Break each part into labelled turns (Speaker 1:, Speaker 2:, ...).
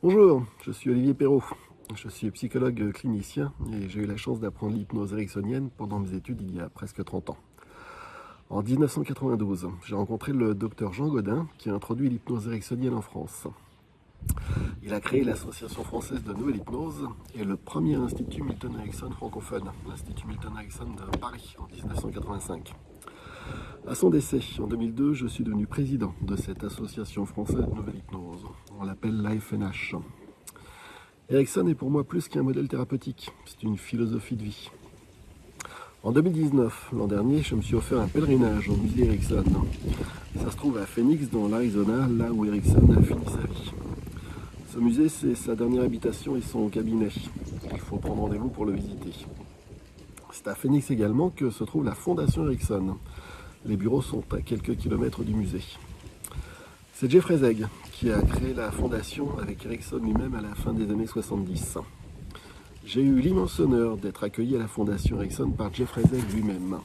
Speaker 1: Bonjour, je suis Olivier Perrault. Je suis psychologue clinicien et j'ai eu la chance d'apprendre l'hypnose ericksonienne pendant mes études il y a presque 30 ans. En 1992, j'ai rencontré le docteur Jean Gaudin qui a introduit l'hypnose ericksonienne en France. Il a créé l'Association française de nouvelle hypnose et le premier institut Milton Erickson francophone, l'Institut Milton Erickson de Paris en 1985. À son décès, en 2002, je suis devenu président de cette association française de nouvelle hypnose. On l'appelle l'AFNH. Erickson est pour moi plus qu'un modèle thérapeutique, c'est une philosophie de vie. En 2019, l'an dernier, je me suis offert un pèlerinage au musée Erickson. Ça se trouve à Phoenix, dans l'Arizona, là où Erickson a fini sa vie. Ce musée, c'est sa dernière habitation et son cabinet. Il faut prendre rendez-vous pour le visiter. C'est à Phoenix également que se trouve la fondation Erickson. Les bureaux sont à quelques kilomètres du musée. C'est Jeffrey Zeg qui a créé la fondation avec Erickson lui-même à la fin des années 70. J'ai eu l'immense honneur d'être accueilli à la fondation Erickson par Jeffrey Zeg lui-même.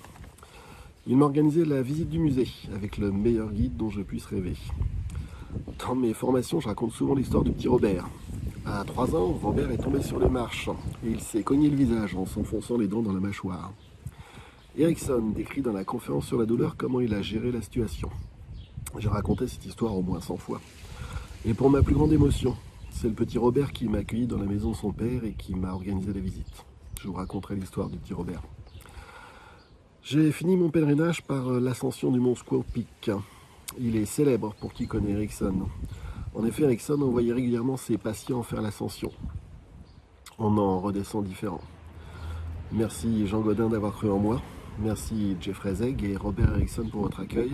Speaker 1: Il m'a organisé la visite du musée avec le meilleur guide dont je puisse rêver. Dans mes formations, je raconte souvent l'histoire du petit Robert. À 3 ans, Robert est tombé sur les marches et il s'est cogné le visage en s'enfonçant les dents dans la mâchoire. Erickson décrit dans la conférence sur la douleur comment il a géré la situation. J'ai raconté cette histoire au moins 100 fois. Et pour ma plus grande émotion, c'est le petit Robert qui m'a accueilli dans la maison de son père et qui m'a organisé la visite. Je vous raconterai l'histoire du petit Robert. J'ai fini mon pèlerinage par l'ascension du mont Squaw Peak. Il est célèbre pour qui connaît Erickson. En effet, Erickson envoyait régulièrement ses patients faire l'ascension. On en redescend différent. Merci Jean Gaudin d'avoir cru en moi. Merci Jeffrey Zeg et Robert Erickson pour votre accueil.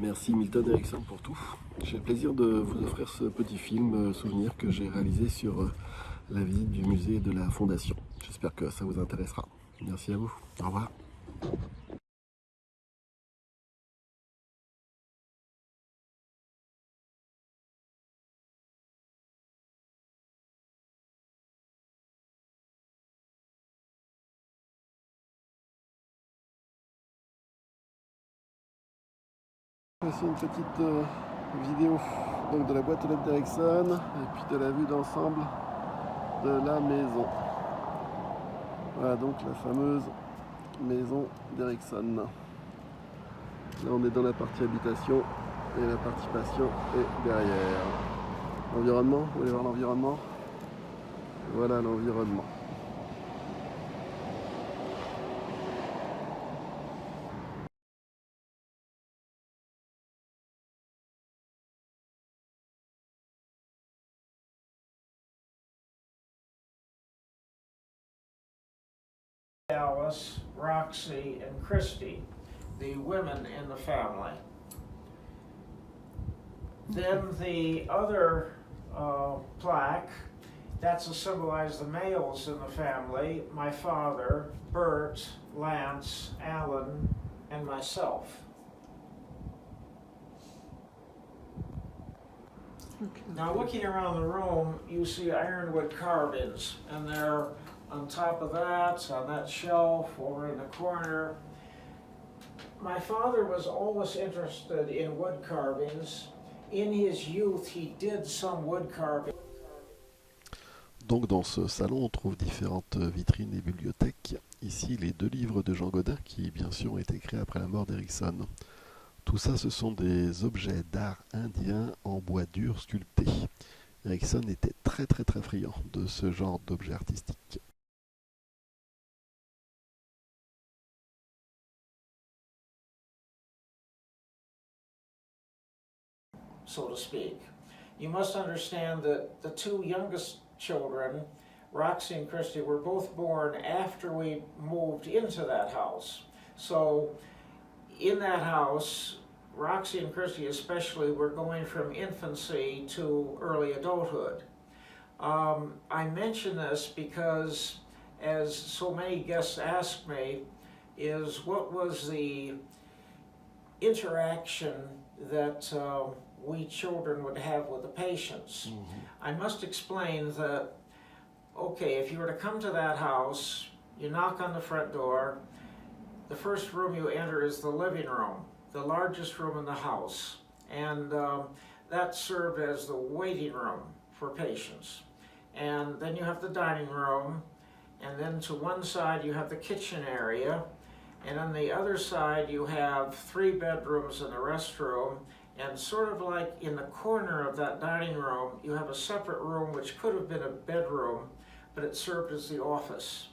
Speaker 1: Merci Milton Erickson pour tout. J'ai le plaisir de vous offrir ce petit film souvenir que j'ai réalisé sur la visite du musée de la Fondation. J'espère que ça vous intéressera. Merci à vous. Au revoir. Voici une petite vidéo donc, de la boîte aux lettres d'Erickson et puis de la vue d'ensemble de la maison. Voilà donc la fameuse maison d'Erickson. Là on est dans la partie habitation et la partie patient est derrière. L'environnement, vous voulez voir l'environnement? Voilà l'environnement.
Speaker 2: Alice, Roxy, and Christy, the women in the family. Then the other plaque, that's to symbolize the males in the family, my father, Bert, Lance, Alan, and myself. Okay. Now looking around the room, you see ironwood carvings, and they're on top of that, on that shelf over in the corner. My father was always interested in wood carvings. In his youth, he did some wood carving.
Speaker 1: Donc dans ce salon, on trouve différentes vitrines et bibliothèques. Ici, les 2 livres de Jean Gaudin qui, bien sûr, ont été créés après la mort d'Erickson. Tout ça, ce sont des objets d'art indien en bois dur sculpté. Erickson était très friand de ce genre d'objets artistiques.
Speaker 2: So to speak. You must understand that the 2 youngest children, Roxy and Christy, were both born after we moved into that house. So in that house, Roxy and Christy especially were going from infancy to early adulthood. I mention this because, as so many guests ask me, is what was the interaction that we children would have with the patients. I must explain that, okay, if you were to come to that house, you knock on the front door, the first room you enter is the living room, the largest room in the house, and that served as the waiting room. for patients. And then you have the dining room, and then to one side you have the kitchen area, and on the other side you have 3 bedrooms and a restroom, and sort of like in the corner of that dining room you have a separate room which could have been a bedroom, but it served as the office.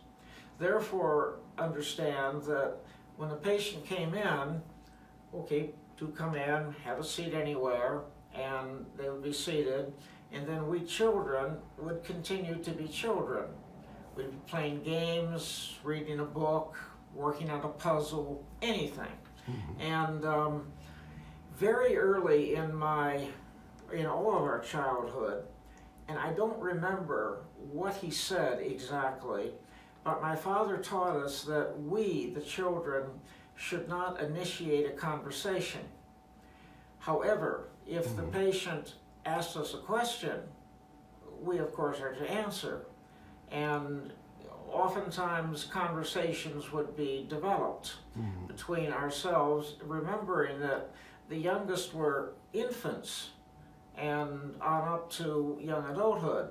Speaker 2: Therefore, understand that when the patient came in, okay, do come in, have a seat anywhere, and they would be seated, and then we children would continue to be children. We'd be playing games, reading a book, working on a puzzle, anything. And very early in all of our childhood, and I don't remember what he said exactly, but my father taught us that we, the children, should not initiate a conversation. However, if the patient asked us a question, we of course are to answer. And oftentimes conversations would be developed between ourselves, remembering that the youngest were infants and on up to young adulthood.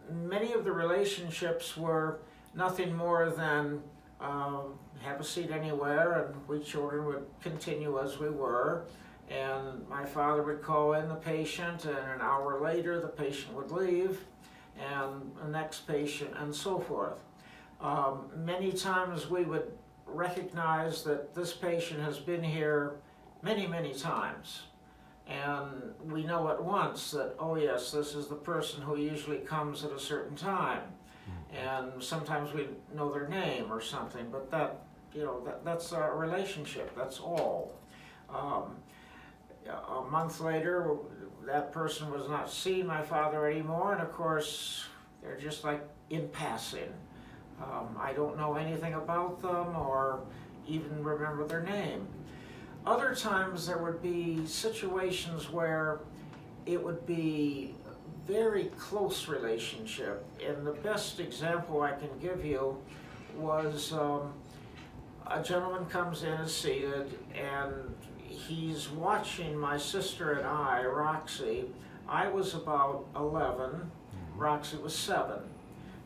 Speaker 2: Many of the relationships were nothing more than have a seat anywhere, and we children would continue as we were. And my father would call in the patient, and an hour later the patient would leave, and the next patient, and so forth. Many times we would recognize that this patient has been here many, many times. And we know at once that, oh yes, this is the person who usually comes at a certain time. And sometimes we know their name or something, but that's a relationship, that's all. A month later, that person was not seeing my father anymore, and of course, they're just like in passing. I don't know anything about them or even remember their name. Other times there would be situations where it would be very close relationship, and the best example I can give you was a gentleman comes in, is seated, and he's watching my sister and I, Roxy. I was about 11, Roxy was 7,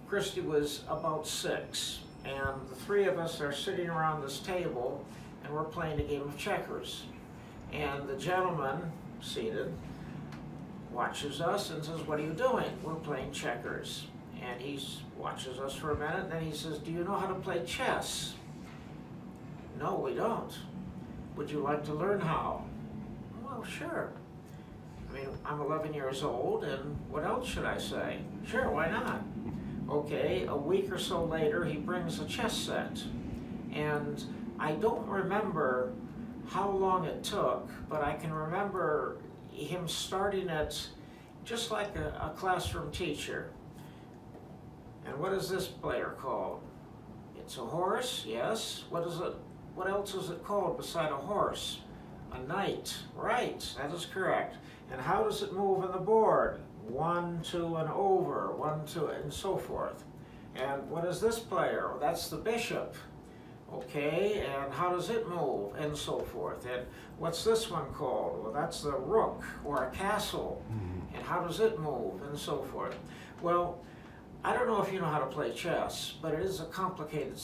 Speaker 2: Christy was about 6, and the 3 of us are sitting around this table and we're playing a game of checkers. And the gentleman, seated, watches us and says, "What are you doing?" "We're playing checkers." And he watches us for a minute, and then he says, "Do you know how to play chess?" "No, we don't." "Would you like to learn how?" "Well, sure. I mean, I'm 11 years old, and what else should I say?" "Sure, why not?" Okay, a week or so later, he brings a chess set. And I don't remember how long it took, but I can remember him starting it just like a classroom teacher. "And what is this player called?" "It's a horse." "Yes." "What is it? What else is it called beside a horse?" "A knight." "Right, that is correct." "And how does it move on the board?" 1, 2, and over, 1, 2, and so forth. "And what is this player?" "Well, that's the bishop." "Okay, and how does it move?" And so forth. "And what's this one called?" "Well, that's the rook, or a castle." "And how does it move?" And so forth. Well, I don't know if you know how to play chess, but it is a complicated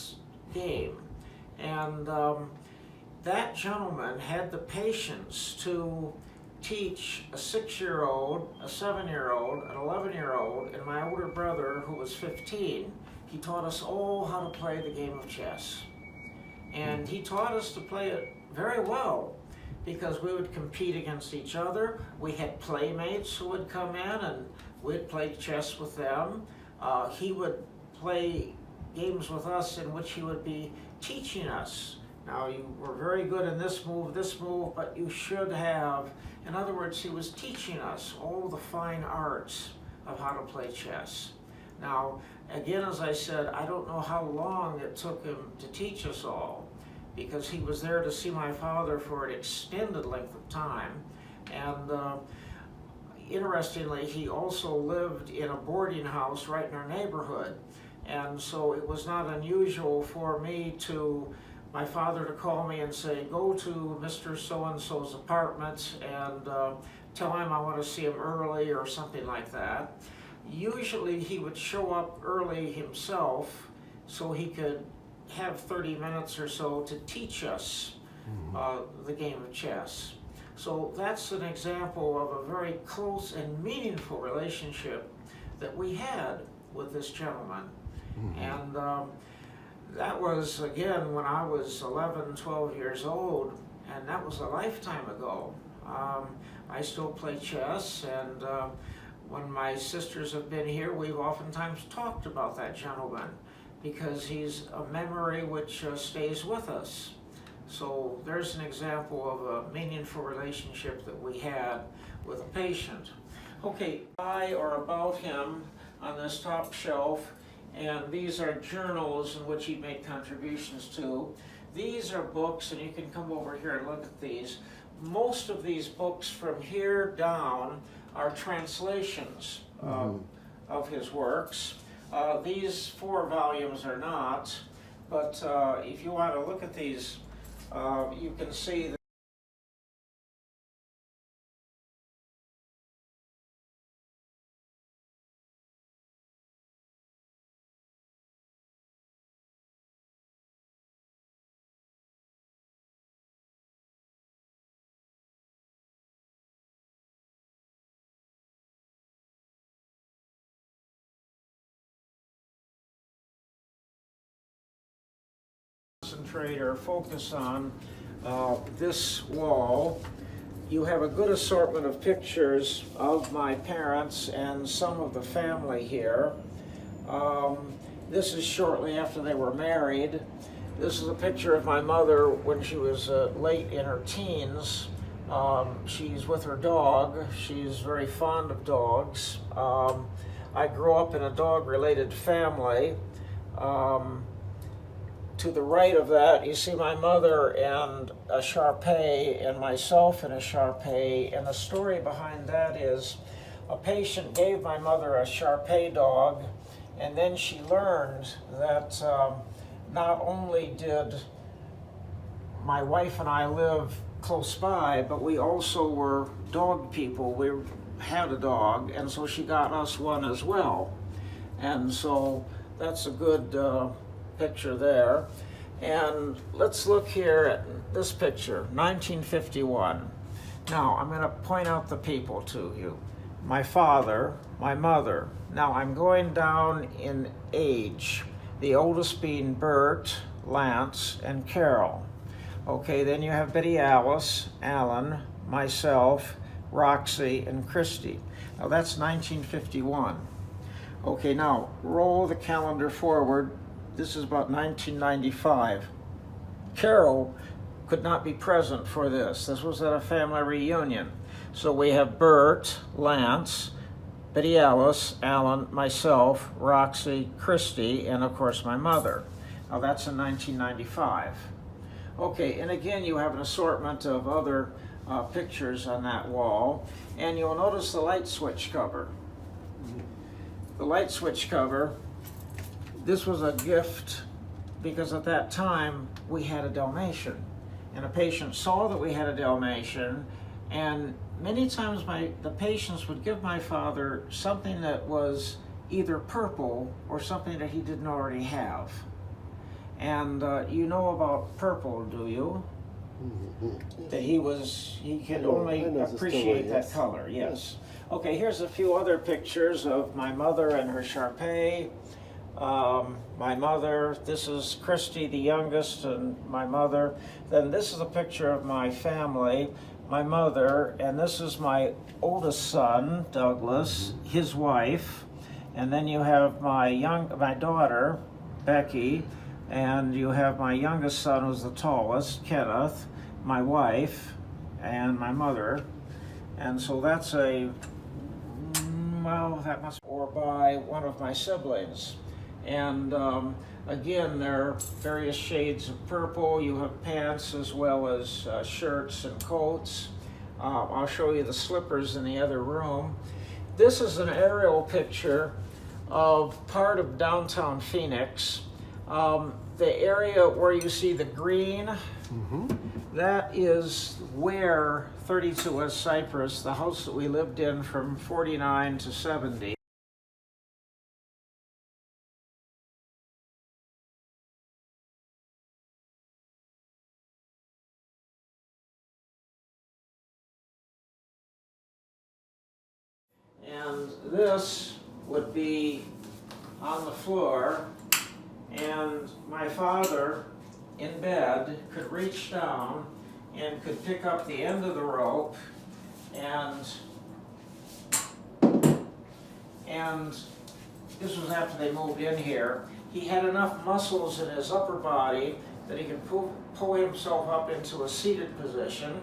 Speaker 2: game. And that gentleman had the patience to teach a 6-year-old, a 7-year-old, an 11-year-old, and my older brother, who was 15. He taught us all how to play the game of chess. And he taught us to play it very well, because we would compete against each other. We had playmates who would come in, and we'd play chess with them. He would play games with us in which he would be teaching us. Now, you were very good in this move, but you should have. In other words, he was teaching us all the fine arts of how to play chess. Now, again, as I said, I don't know how long it took him to teach us all, because he was there to see my father for an extended length of time. And interestingly, he also lived in a boarding house right in our neighborhood. And so it was not unusual for me to, my father to call me and say, go to Mr. So-and-so's apartment and tell him I want to see him early or something like that. Usually he would show up early himself so he could have 30 minutes or so to teach us the game of chess. So that's an example of a very close and meaningful relationship that we had with this gentleman. And that was, again, when I was 11, 12 years old, and that was a lifetime ago. I still play chess, and when my sisters have been here, we've oftentimes talked about that gentleman because he's a memory which stays with us. So there's an example of a meaningful relationship that we had with a patient. Okay, by or about him on this top shelf, and these are journals in which he made contributions to. These are books, and you can come over here and look at these. Most of these books from here down are translations of his works. These 4 volumes are not, but if you want to look at these, you can see that concentrate or focus on this wall. You have a good assortment of pictures of my parents and some of the family here. This is shortly after they were married. This is a picture of my mother when she was late in her teens. She's with her dog. She's very fond of dogs. I grew up in a dog-related family. To the right of that, you see my mother and a Shar-Pei and myself in a Shar-Pei. And the story behind that is a patient gave my mother a Shar-Pei dog, and then she learned that not only did my wife and I live close by, but we also were dog people. We had a dog, and so she got us one as well. And so that's a good picture there. And let's look here at this picture, 1951. Now I'm going to point out the people to you. My father, my mother. Now I'm going down in age, the oldest being Bert, Lance, and Carol. Okay, then you have Betty Alice, Alan, myself, Roxy, and Christy. Now that's 1951. Okay, now roll the calendar forward. This is about 1995. Carol could not be present for this. This was at a family reunion. So we have Bert, Lance, Betty Alice, Alan, myself, Roxy, Christy, and of course my mother. Now that's in 1995. Okay, and again you have an assortment of other pictures on that wall, and you'll notice the light switch cover. The light switch cover, this was a gift because at that time we had a Dalmatian, and a patient saw that we had a Dalmatian, and many times the patients would give my father something that was either purple or something that he didn't already have. And you know about purple, do you? That he could only appreciate that color, yes. Okay, here's a few other pictures of my mother and her Shar-Pei. My mother, this is Christy, the youngest, and my mother. Then this is a picture of my family, my mother, and this is my oldest son, Douglas, his wife, and then you have my daughter, Becky, and you have my youngest son, who's the tallest, Kenneth, my wife, and my mother. And so that's that must be or by one of my siblings. And again, there are various shades of purple. You have pants as well as shirts and coats. I'll show you the slippers in the other room. This is an aerial picture of part of downtown Phoenix. the area where you see the green, that is where 32 West Cypress, the house that we lived in from 49 to 70. And this would be on the floor, and my father in bed could reach down and could pick up the end of the rope, and this was after they moved in here. He had enough muscles in his upper body that he could pull himself up into a seated position.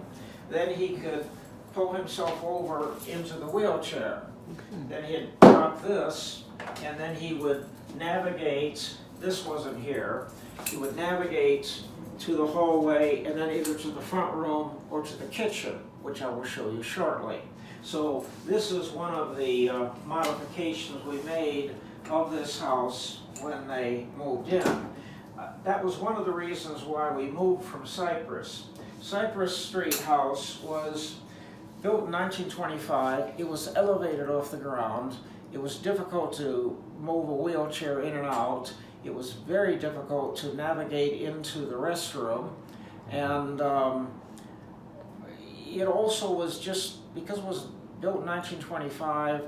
Speaker 2: Then he could pull himself over into the wheelchair. Then he'd drop this, and then he would navigate. This wasn't here. He would navigate to the hallway, and then either to the front room or to the kitchen, which I will show you shortly. So this is one of the modifications we made of this house when they moved in. That was one of the reasons why we moved from Cypress. Cypress Street house was built in 1925. It was elevated off the ground. It was difficult to move a wheelchair in and out. It was very difficult to navigate into the restroom. And it also was just, because it was built in 1925,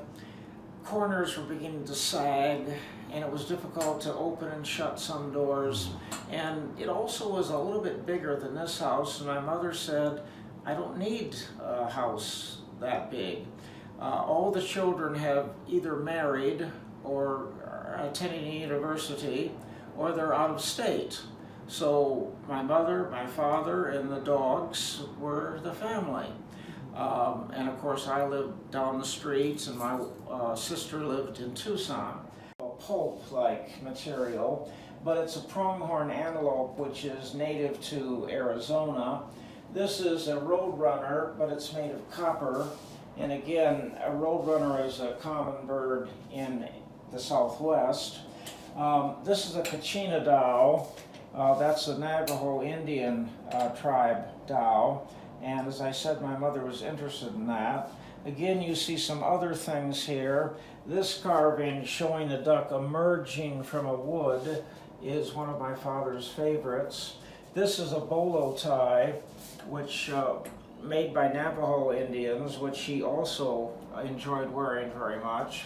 Speaker 2: corners were beginning to sag, and it was difficult to open and shut some doors. And it also was a little bit bigger than this house, and my mother said, I don't need a house that big. All the children have either married or are attending a university, or they're out of state. So my mother, my father, and the dogs were the family. And of course I lived down the streets, and my sister lived in Tucson. A pulp-like material, but it's a pronghorn antelope, which is native to Arizona. This is a roadrunner, but it's made of copper. And again, a roadrunner is a common bird in the Southwest. This is a Kachina dow. That's a Navajo Indian tribe dow. And as I said, my mother was interested in that. Again, you see some other things here. This carving showing the duck emerging from a wood is one of my father's favorites. This is a bolo tie, which made by Navajo Indians, which he also enjoyed wearing very much.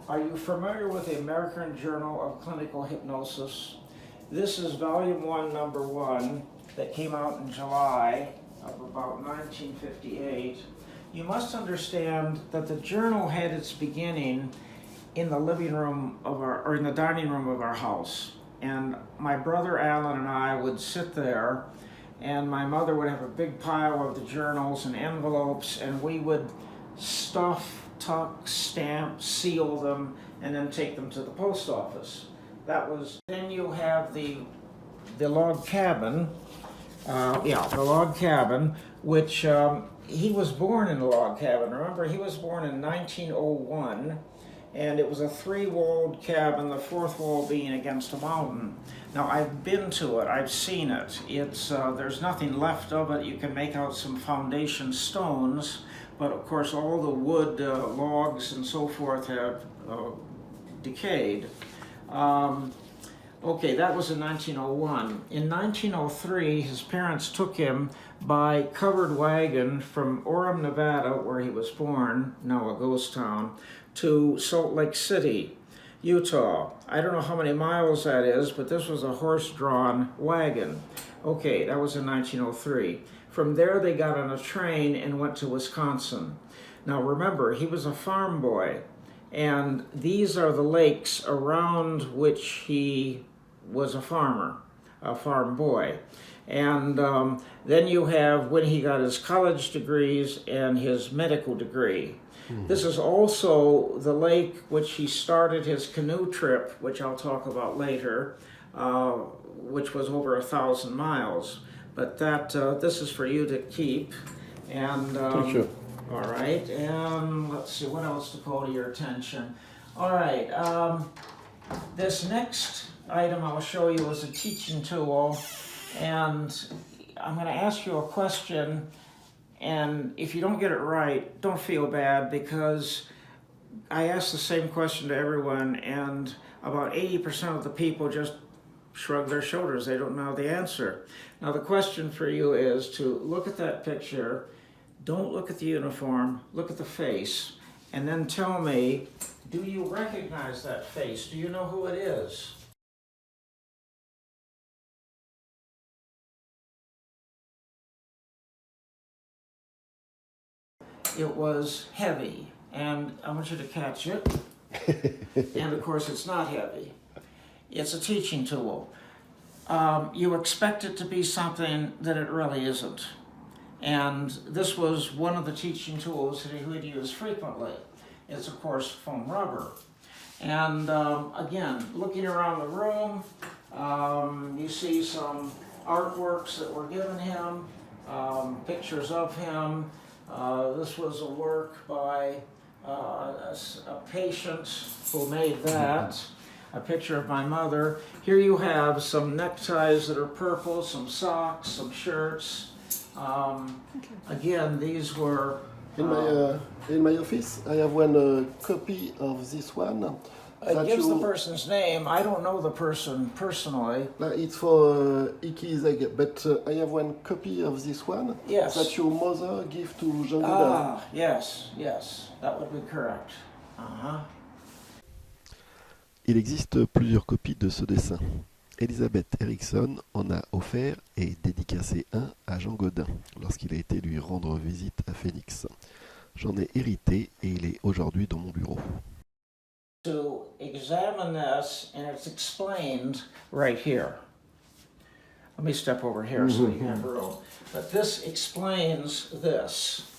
Speaker 2: Are you familiar with the American Journal of Clinical Hypnosis? This is volume 1, number 1, that came out in July of about 1958. You must understand that the journal had its beginning in the living room of or in the dining room of our house. And my brother Alan and I would sit there, and my mother would have a big pile of the journals and envelopes, and we would stuff, tuck, stamp, seal them, and then take them to the post office. That was, then you have the log cabin, the log cabin, which he was born in the log cabin. Remember, he was born in 1901, and it was a 3-walled cabin, the 4th wall being against a mountain. Now, I've been to it, I've seen it. It's, there's nothing left of it. You can make out some foundation stones, but of course all the wood, logs and so forth have decayed. Okay, that was in 1901. In 1903, his parents took him by covered wagon from Orem, Nevada, where he was born, now a ghost town, to Salt Lake City, Utah. I don't know how many miles that is, but this was a horse-drawn wagon. Okay, that was in 1903. From there, they got on a train and went to Wisconsin. Now remember, he was a farm boy, and these are the lakes around which he was a farmer, a farm boy. And then you have when he got his college degrees and his medical degree. This is also the lake which he started his canoe trip, which I'll talk about later, which was over 1,000 miles. But that this is for you to keep. And
Speaker 1: Sure.
Speaker 2: all right, and let's see what else to call to your attention. All right, this next item I'll show you is a teaching tool, and I'm going to ask you a question, and if you don't get it right, don't feel bad, because I ask the same question to everyone, and about 80% of the people just shrug their shoulders. They don't know the answer. Now the question for you is to look at that picture, don't look at the uniform, look at the face, and then tell me, do you recognize that face? Do you know who it is? It was heavy, and I want you to catch it. And of course it's not heavy. It's a teaching tool. You expect it to be something that it really isn't. And this was one of the teaching tools that he would use frequently. It's of course foam rubber. And again, looking around the room, you see some artworks that were given him, pictures of him. This was a work by a patient who made that. A picture of my mother. Here you have some neckties that are purple, some socks, some shirts. Again, these were...
Speaker 1: In my office, I have one copy of this one.
Speaker 2: It gives the person's name. I don't know the person personally.
Speaker 1: It's for Iki Zeg, but I have one copy of this one.
Speaker 2: Yes.
Speaker 1: That your mother gave to Jean Godin.
Speaker 2: Ah, yes, yes, that would be correct.
Speaker 1: Il existe plusieurs copies de ce dessin. Robert Erickson en a offert et dédicacé un à Jean Godin lorsqu'il a été lui rendre visite à Phoenix. J'en ai hérité et il est aujourd'hui dans mon bureau.
Speaker 2: To examine this, and it's explained right here. Let me step over here so you have room. But this explains this.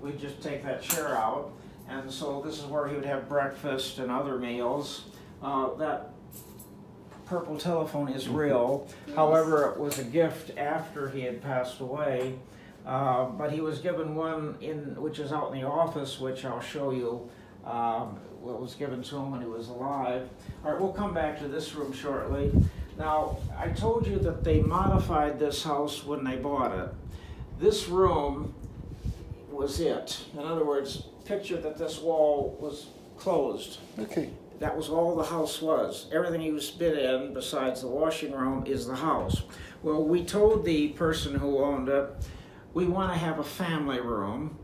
Speaker 2: We just take that chair out, and so this is where he would have breakfast and other meals. That purple telephone is real. However, it was a gift after he had passed away. But he was given one which is out in the office, which I'll show you what was given to him when he was alive. All right, we'll come back to this room shortly. Now, I told you that they modified this house when they bought it. This room was it. In other words, picture that this wall was closed.
Speaker 1: Okay.
Speaker 2: That was all the house was. Everything you spit in, besides the washing room, is the house. Well, we told the person who owned it, we want to have a family room,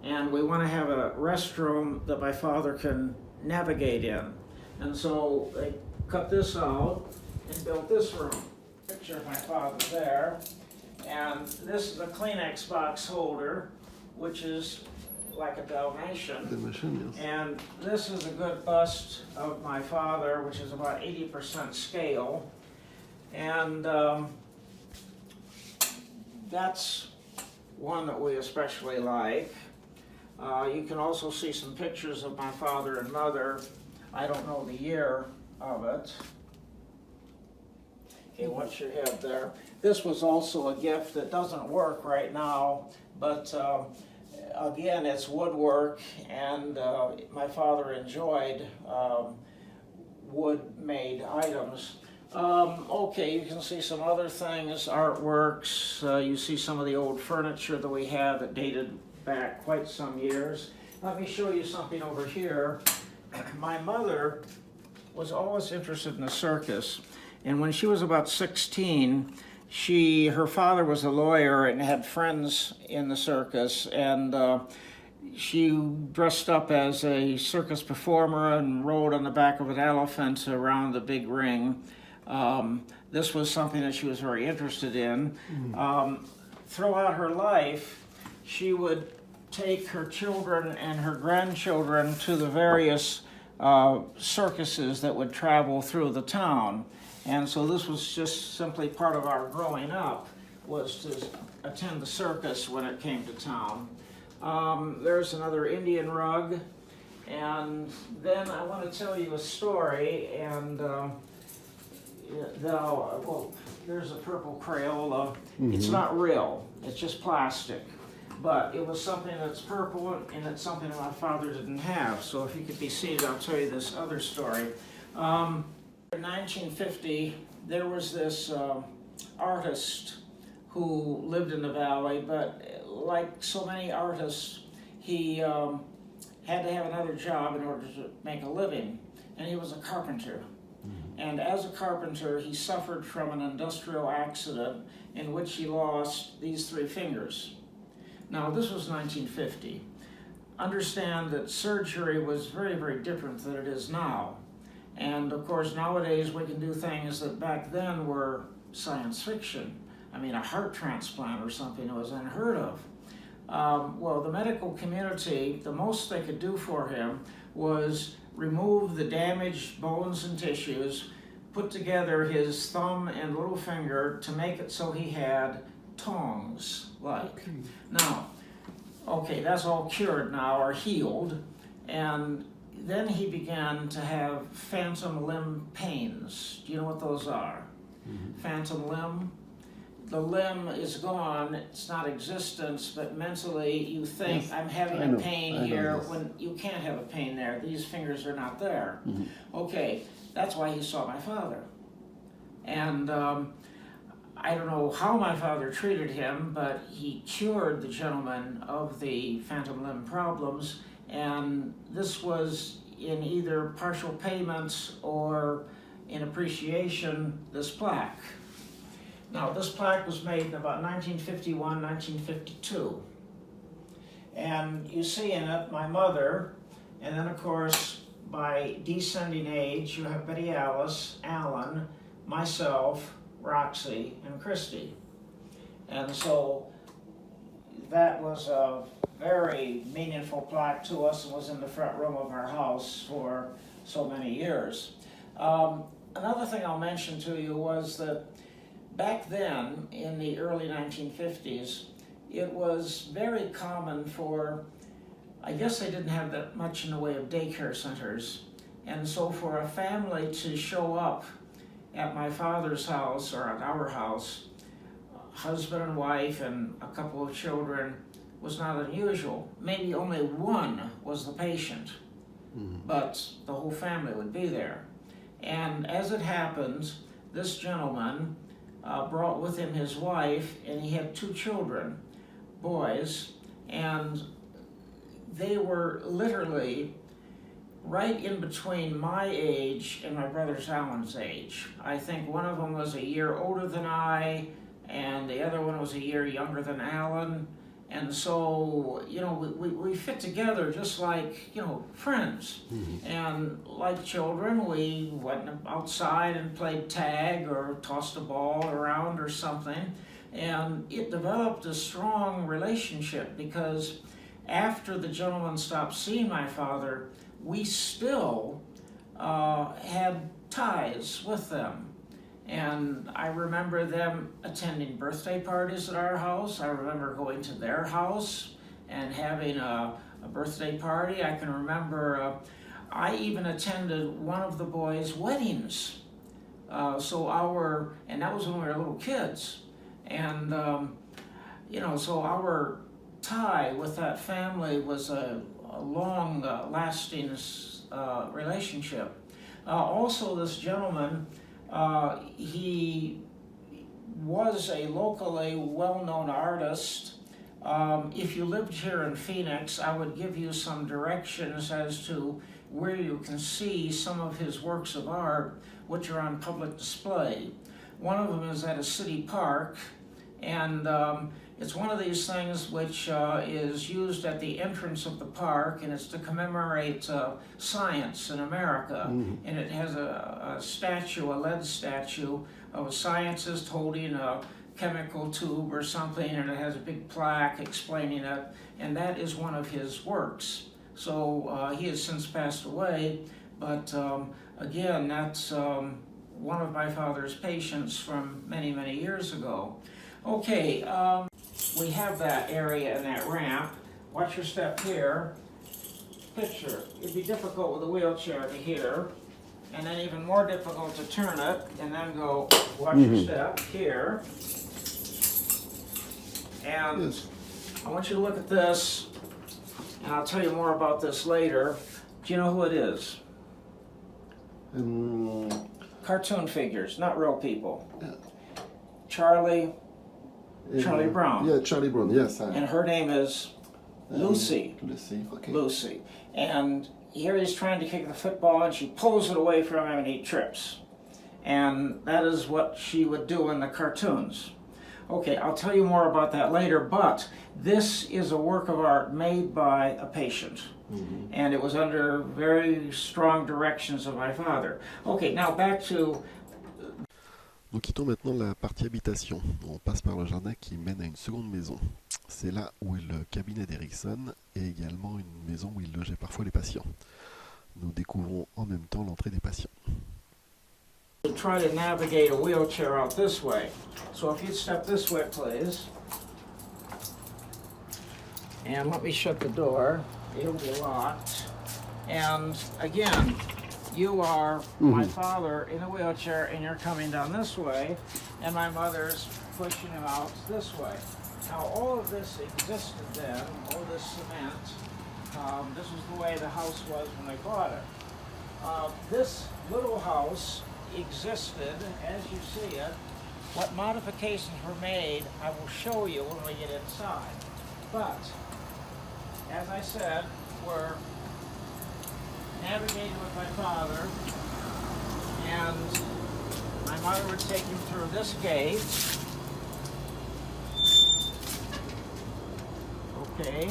Speaker 2: and we want to have a restroom that my father can navigate in. And so they cut this out and built this room. Picture of my father there. And this is a Kleenex box holder, which is like a Dalmatian.
Speaker 1: Dalmatian, yes.
Speaker 2: And this is a good bust of my father, which is about 80% scale. And that's one that we especially like. You can also see some pictures of my father and mother. I don't know the year of it. Okay, what you have there. This was also a gift that doesn't work right now, but again, it's woodwork, and my father enjoyed wood-made items. Okay, you can see some other things, artworks. You see some of the old furniture that we have that dated back quite some years. Let me show you something over here. My mother was always interested in the circus, and when she was about 16, her father was a lawyer and had friends in the circus, and she dressed up as a circus performer and rode on the back of an elephant around the big ring. This was something that she was very interested in. Throughout her life, she would take her children and her grandchildren to the various circuses that would travel through the town. And so this was just simply part of our growing up, was to attend the circus when it came to town. There's another Indian rug. And then I want to tell you a story, and well, there's a purple Crayola. It's not real, it's just plastic. But it was something that's purple, and it's something that my father didn't have. So if you could be seated, I'll tell you this other story. In 1950, there was this artist who lived in the valley, but like so many artists, he had to have another job in order to make a living, and he was a carpenter. And as a carpenter, he suffered from an industrial accident in which he lost these 3 fingers. Now, this was 1950. Understand that surgery was very, very different than it is now. And of course, nowadays we can do things that back then were science fiction. I mean, a heart transplant or something was unheard of. Well, the medical community, the most they could do for him was remove the damaged bones and tissues, put together his thumb and little finger to make it so he had tongs, like. Now, okay, that's all cured now, or healed, and then he began to have phantom limb pains. Do you know what those are? Phantom limb? The limb is gone, it's not existence, but mentally you think, yes, I'm having a pain here, when you can't have a pain there. These fingers are not there. Okay, that's why he saw my father. And I don't know how my father treated him, but he cured the gentleman of the phantom limb problems, and this was in either partial payments or in appreciation, this plaque. Now, this plaque was made in about 1951, 1952. And you see in it my mother, and then of course, by descending age, you have Betty Alice, Alan, myself, Roxy, and Christy. And so that was a very meaningful plaque to us and was in the front room of our house for so many years. Another thing I'll mention to you was that back then, in the early 1950s, it was very common for, I guess they didn't have that much in the way of daycare centers, and so for a family to show up at my father's house, or at our house, husband and wife and a couple of children, was not unusual. Maybe only one was the patient, but the whole family would be there. And as it happened, this gentleman brought with him his wife, and he had 2 children, boys, and they were literally right in between my age and my brother Alan's age. I think one of them was a year older than I, and the other one was a year younger than Alan. And so, you know, we fit together just like, you know, friends. And like children, we went outside and played tag or tossed a ball around or something. And it developed a strong relationship because after the gentleman stopped seeing my father, we still had ties with them. And I remember them attending birthday parties at our house. I remember going to their house and having a birthday party. I can remember I even attended one of the boys' weddings. And that was when we were little kids. And, so our tie with that family was a long lasting relationship. Also, this gentleman, he was a locally well-known artist. If you lived here in Phoenix, I would give you some directions as to where you can see some of his works of art which are on public display. One of them is at a city park, and it's one of these things which is used at the entrance of the park, and it's to commemorate science in America. Mm-hmm. And it has a lead statue of a scientist holding a chemical tube or something, and it has a big plaque explaining it, and that is one of his works. So he has since passed away, but again, that's one of my father's patients from many, many years ago. Okay, we have that area and that ramp. Watch your step here. Picture, it'd be difficult with a wheelchair to here, and then even more difficult to turn it, and then go, watch your step here. And yes. I want you to look at this, and I'll tell you more about this later. Do you know who it is? Cartoon figures, not real people. Yeah. Charlie Brown.
Speaker 1: Yeah, Charlie Brown, yes.
Speaker 2: And her name is Lucy.
Speaker 1: Lucy, okay.
Speaker 2: Lucy. And here he's trying to kick the football, and she pulls it away from him, and he trips. And that is what she would do in the cartoons. Okay, I'll tell you more about that later, but this is a work of art made by a patient. Mm-hmm. And it was under very strong directions of my father. Okay, now back to...
Speaker 1: Nous quittons maintenant la partie habitation. On passe par le jardin qui mène à une seconde maison. C'est là où est le cabinet d'Erickson et également une maison où il logeait parfois les patients. Nous découvrons en même temps l'entrée des patients.
Speaker 2: To try to navigate a wheelchair out this way. So if you'd step this way, please. And let me shut the door. It'll be locked. And again, you are my father in a wheelchair, and you're coming down this way, and my mother's pushing him out this way. Now, all of this existed then, all this cement. This was the way the house was when they bought it. This little house existed as you see it. What modifications were made, I will show you when we get inside. But, as I said, we're navigating with my father, and my mother would take him through this gate. Okay,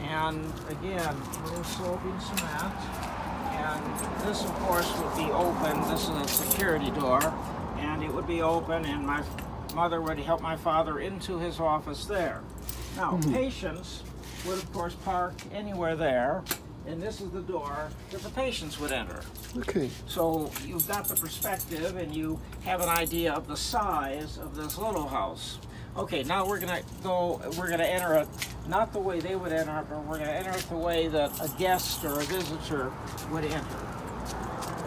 Speaker 2: and again, little sloping cement. And this, of course, would be open. This is a security door, and it would be open, and my mother would help my father into his office there. Now, patients would, of course, park anywhere there, and this is the door that the patients would enter. Okay. So you've got the perspective, and you have an idea of the size of this little house. Okay, now we're gonna enter it, not the way they would enter it, but we're gonna enter it the way that a guest or a visitor would enter.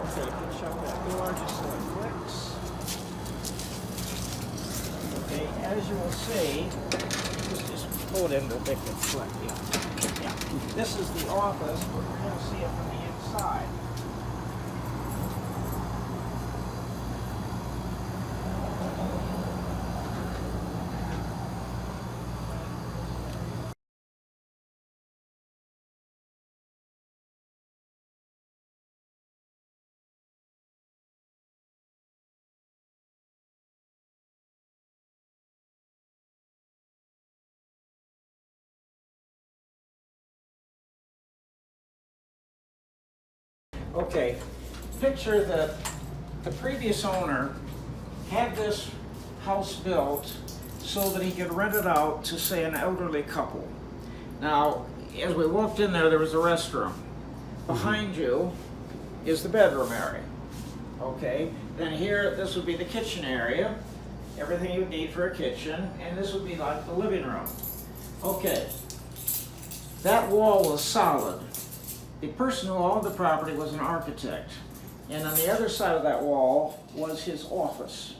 Speaker 2: Okay, you can shut that door just so it clicks. Okay, as you will see, just pull it in to make it click, yeah. This is the office, but we're gonna see it from the inside. Okay, picture that the previous owner had this house built so that he could rent it out to, say, an elderly couple. Now, as we walked in there, there was a restroom. Behind you is the bedroom area. Okay, then here, this would be the kitchen area, everything you would need for a kitchen, and this would be like the living room. Okay, that wall was solid. The person who owned the property was an architect, and on the other side of that wall was his office.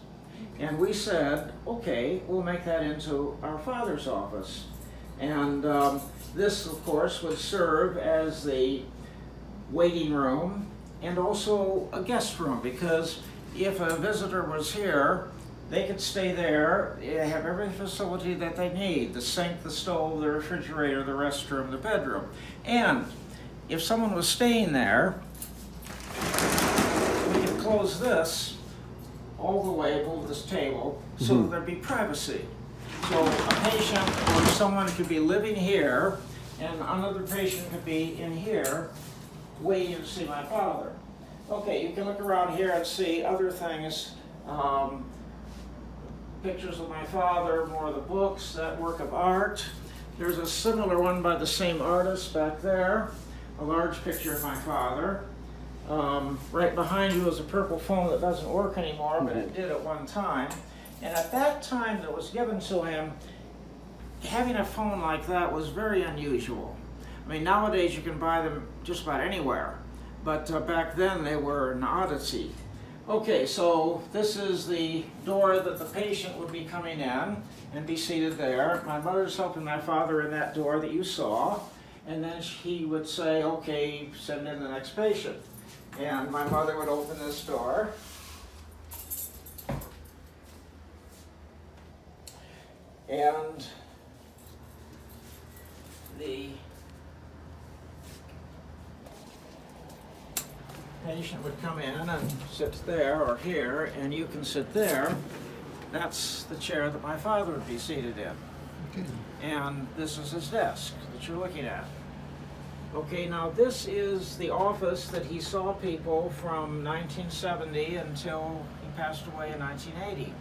Speaker 2: And we said, okay, we'll make that into our father's office. And this, of course, would serve as the waiting room and also a guest room, because if a visitor was here, they could stay there. They have every facility that they need: the sink, the stove, the refrigerator, the restroom, the bedroom. And if someone was staying there, we could close this all the way above this table so that there'd be privacy. So a patient or someone could be living here, and another patient could be in here waiting to see my father. Okay, you can look around here and see other things. Pictures of my father, more of the books, that work of art. There's a similar one by the same artist back there, a large picture of my father. Right behind you is a purple phone that doesn't work anymore, but it did at one time. And at that time that was given to him, having a phone like that was very unusual. I mean, nowadays you can buy them just about anywhere, but back then they were an oddity. Okay, so this is the door that the patient would be coming in and be seated there. My mother's helping my father in that door that you saw, and then he would say, okay, send in the next patient. And my mother would open this door. And the patient would come in and sit there or here, and you can sit there. That's the chair that my father would be seated in. Okay. And this is his desk that you're looking at. Okay, now this is the office that he saw people from 1970 until he passed away in 1980.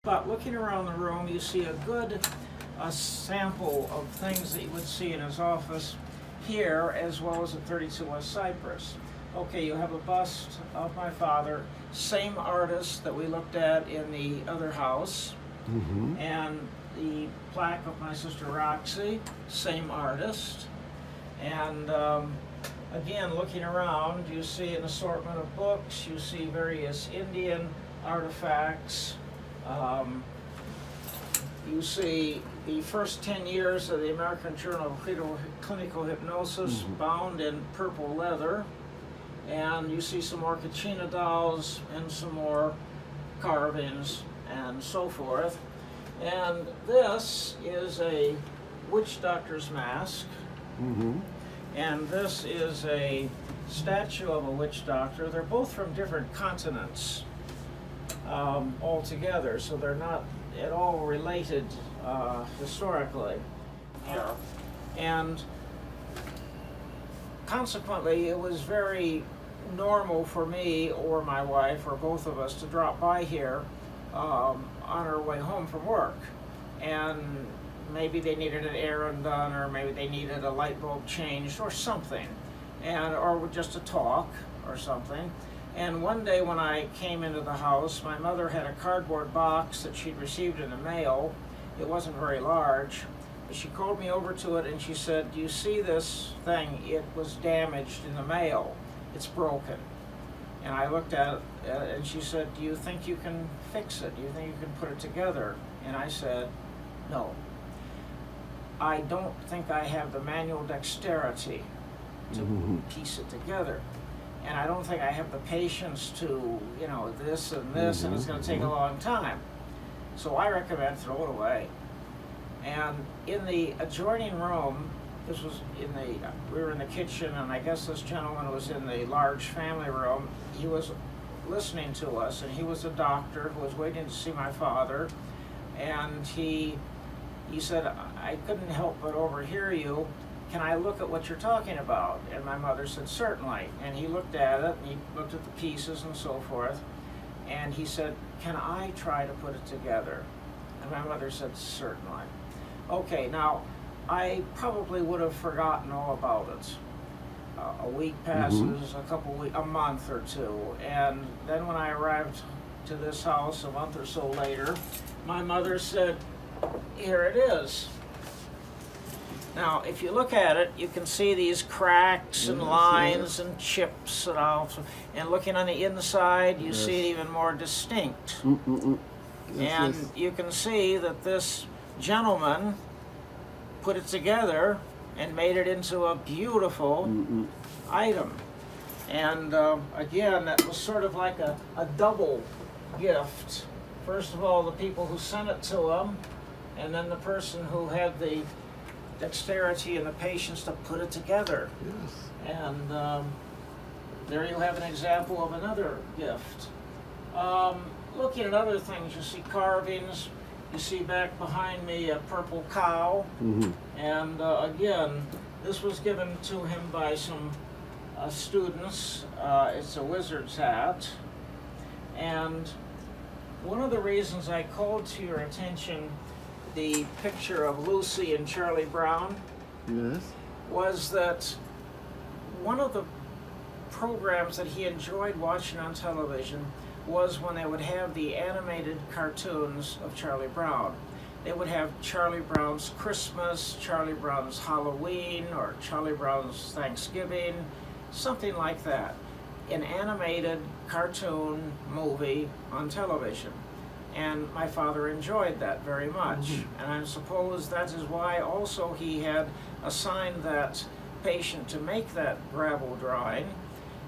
Speaker 2: But looking around the room, you see a good sample of things that you would see in his office here, as well as at 32 West Cypress. Okay, you have a bust of my father, same artist that we looked at in the other house, and the plaque of my sister Roxy, same artist. And again, looking around, you see an assortment of books, you see various Indian artifacts. You see the first 10 years of the American Journal of Clinical Hypnosis bound in purple leather. And you see some more Kachina dolls and some more carvings and so forth. And this is a witch doctor's mask. And this is a statue of a witch doctor. They're both from different continents. Altogether, so they're not at all related historically. And consequently, it was very normal for me or my wife or both of us to drop by here on our way home from work. And maybe they needed an errand done, or maybe they needed a light bulb changed or something, or just a talk or something. And one day when I came into the house, my mother had a cardboard box that she'd received in the mail. It wasn't very large. But she called me over to it and she said, "Do you see this thing? It was damaged in the mail. It's broken." And I looked at it and she said, "Do you think you can fix it? Do you think you can put it together?" And I said, "No. I don't think I have the manual dexterity to piece it together. And I don't think I have the patience to, you know, this and this, and it's going to take a long time. So I recommend throw it away." And in the adjoining room, this was we were in the kitchen, and I guess this gentleman was in the large family room. He was listening to us, and he was a doctor who was waiting to see my father, and he said, I couldn't help but overhear you. Can I look at what you're talking about? And my mother said, certainly. And he looked at it, and he looked at the pieces and so forth, and he said, can I try to put it together? And my mother said, certainly. Okay, now, I probably would have forgotten all about it. A week passes, a month or two, and then when I arrived to this house a month or so later, my mother said, here it is. Now, if you look at it, you can see these cracks and lines and chips and all. And looking on the inside, you see it even more distinct. And you can see that this gentleman put it together and made it into a beautiful item. And again, that was sort of like a double gift. First of all, the people who sent it to him, and then the person who had the dexterity and the patience to put it together.
Speaker 1: Yes.
Speaker 2: And there you have an example of another gift. Looking at other things, you see carvings. You see back behind me a purple cow. And again, this was given to him by some students. It's a wizard's hat. And one of the reasons I called to your attention the picture of Lucy and Charlie Brown was that one of the programs that he enjoyed watching on television was when they would have the animated cartoons of Charlie Brown. They would have Charlie Brown's Christmas, Charlie Brown's Halloween, or Charlie Brown's Thanksgiving, something like that. An animated cartoon movie on television. And my father enjoyed that very much. And I suppose that is why also he had assigned that patient to make that gravel drawing.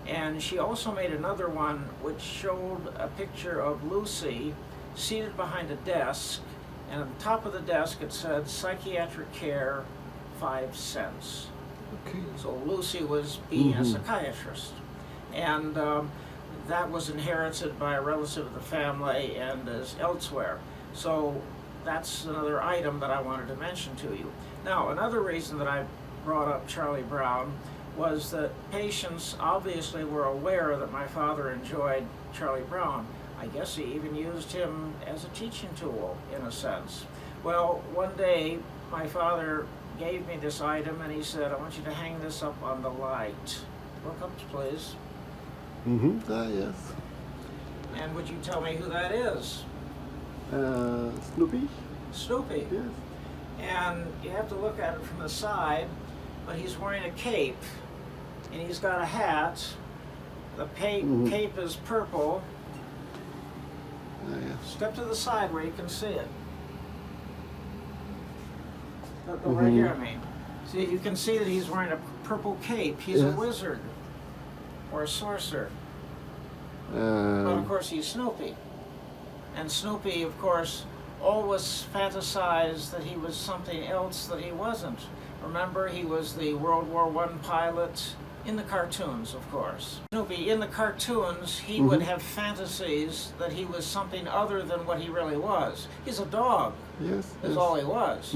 Speaker 2: And she also made another one which showed a picture of Lucy seated behind a desk, and at the top of the desk it said, psychiatric care, 5 cents.
Speaker 1: Okay.
Speaker 2: So Lucy was being a psychiatrist. And that was inherited by a relative of the family and is elsewhere. So that's another item that I wanted to mention to you. Now, another reason that I brought up Charlie Brown was that patients obviously were aware that my father enjoyed Charlie Brown. I guess he even used him as a teaching tool, in a sense. Well, one day, my father gave me this item and he said, I want you to hang this up on the light. Look up, please.
Speaker 1: Yes.
Speaker 2: And would you tell me who that is?
Speaker 1: Snoopy?
Speaker 2: Snoopy.
Speaker 1: Yes.
Speaker 2: And you have to look at it from the side, but he's wearing a cape, and he's got a hat. The cape is purple.
Speaker 1: Yes.
Speaker 2: Step to the side where you can see it. Look right here, I mean. See, you can see that he's wearing a purple cape. He's a wizard. Or a sorcerer. But of course he's Snoopy. And Snoopy, of course, always fantasized that he was something else that he wasn't. Remember, he was the World War I pilot in the cartoons, of course. Snoopy, in the cartoons, he would have fantasies that he was something other than what he really was. He's a dog.
Speaker 1: Yes.
Speaker 2: Is all he was.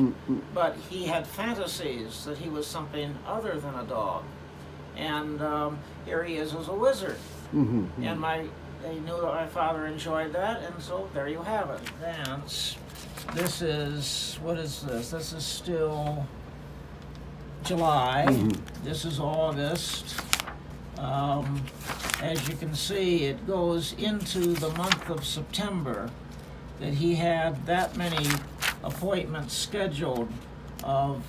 Speaker 2: But he had fantasies that he was something other than a dog. And here he is as a wizard. And they knew that my father enjoyed that, and so there you have it. Dance. This is, what is this? This is still July. This is August. As you can see, it goes into the month of September that he had that many appointments scheduled of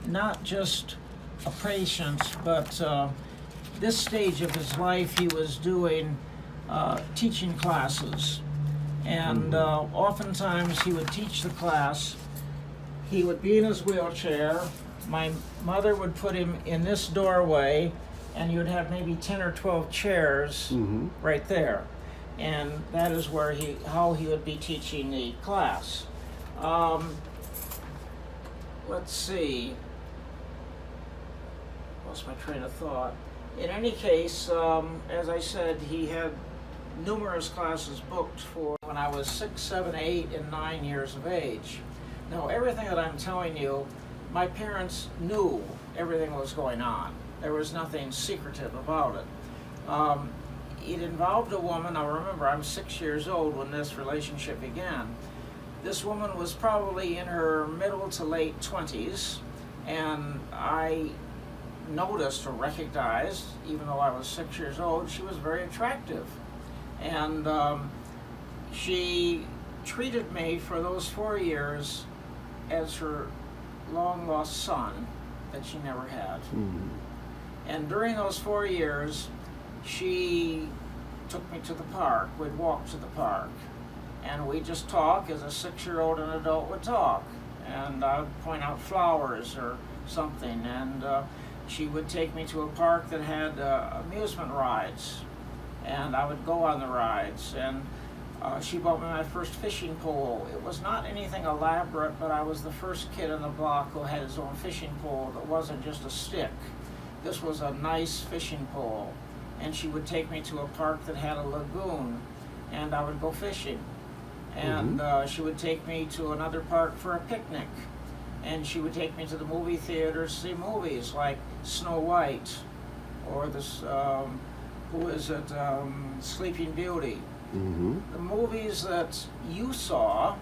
Speaker 2: not just a patient, but this stage of his life he was doing teaching classes. And oftentimes he would teach the class. He would be in his wheelchair. My mother would put him in this doorway, and you would have maybe 10 or 12 chairs right there. And that is where how he would be teaching the class. Let's see. Lost my train of thought. In any case, as I said, he had numerous classes booked for when I was 6, 7, 8, and 9 years of age. Now, everything that I'm telling you, my parents knew everything that was going on. There was nothing secretive about it. It involved a woman. Now remember, I'm 6 years old when this relationship began. This woman was probably in her middle to late 20s, and I noticed or recognized, even though I was 6 years old, she was very attractive. And she treated me for those 4 years as her long-lost son that she never had.
Speaker 1: Mm-hmm.
Speaker 2: And during those 4 years, she took me to the park. We'd walk to the park, and we'd just talk as a 6-year-old and adult would talk. And I would point out flowers or something, and she would take me to a park that had amusement rides, and I would go on the rides. And she bought me my first fishing pole. It was not anything elaborate, but I was the first kid in the block who had his own fishing pole that wasn't just a stick. This was a nice fishing pole. And she would take me to a park that had a lagoon, and I would go fishing. And she would take me to another park for a picnic. And she would take me to the movie theater to see movies like Snow White, or this, Sleeping Beauty.
Speaker 1: Mm-hmm.
Speaker 2: The movies that you saw,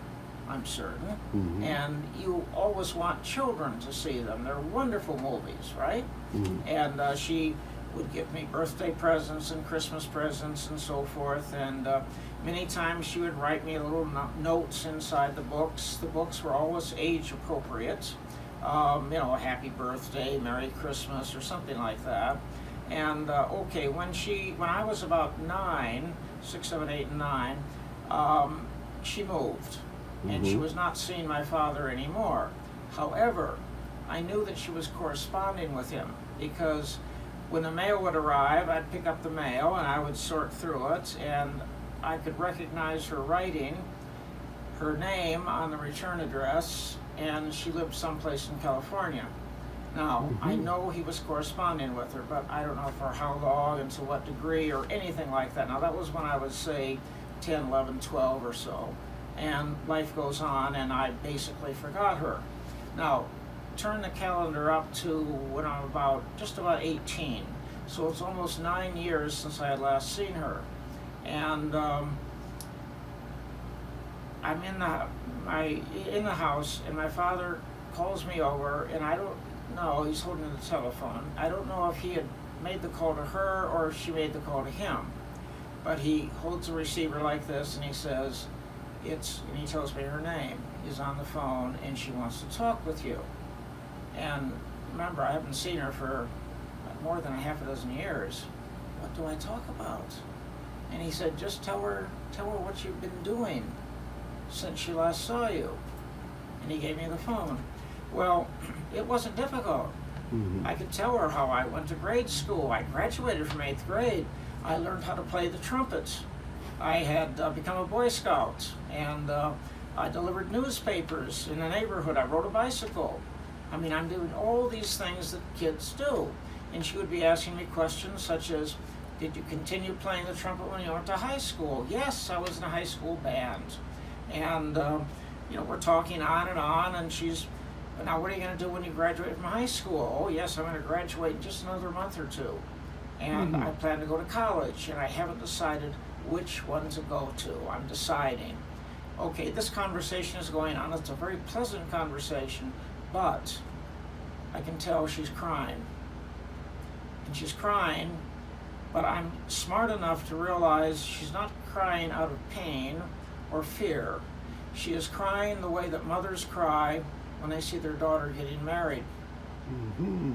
Speaker 2: I'm certain,
Speaker 1: Mm-hmm.
Speaker 2: and you always want children to see them. They're wonderful movies, right?
Speaker 1: Mm-hmm.
Speaker 2: And she would give me birthday presents and Christmas presents and so forth, and many times she would write me little notes inside the books. The books were always age appropriate, a happy birthday, Merry Christmas, or something like that. And okay, when I was about 9, 6, 7, 8, and 9, she moved, and she was not seeing my father anymore. However, I knew that she was corresponding with him, because when the mail would arrive, I'd pick up the mail and I would sort through it, and I could recognize her writing, her name on the return address, and she lived someplace in California. Now, I know he was corresponding with her, but I don't know for how long and to what degree or anything like that. Now, that was when I was, say, 10, 11, 12 or so, and life goes on, and I basically forgot her. Now, turn the calendar up to when I'm just about 18. So it's almost 9 years since I had last seen her. And I'm in the house, and my father calls me over, and I don't know, he's holding the telephone. I don't know if he had made the call to her or if she made the call to him. But he holds the receiver like this, and he says, and he tells me her name is on the phone, and she wants to talk with you. And remember, I haven't seen her for more than a half a dozen years. What do I talk about? And he said, just tell her what you've been doing since she last saw you. And he gave me the phone. Well, it wasn't difficult.
Speaker 1: Mm-hmm.
Speaker 2: I could tell her how I went to grade school. I graduated from 8th grade. I learned how to play the trumpet. I had become a Boy Scout, and I delivered newspapers in the neighborhood. I rode a bicycle. I mean, I'm doing all these things that kids do. And she would be asking me questions such as, did you continue playing the trumpet when you went to high school? Yes, I was in a high school band. And, we're talking on, and she's, now what are you going to do when you graduate from high school? Oh, yes, I'm going to graduate in just another month or two. And I plan to go to college, and I haven't decided which one to go to. I'm deciding. Okay, this conversation is going on. It's a very pleasant conversation, but I can tell she's crying. And she's crying, but I'm smart enough to realize she's not crying out of pain or fear. She is crying the way that mothers cry when they see their daughter getting married.
Speaker 1: Mm-hmm.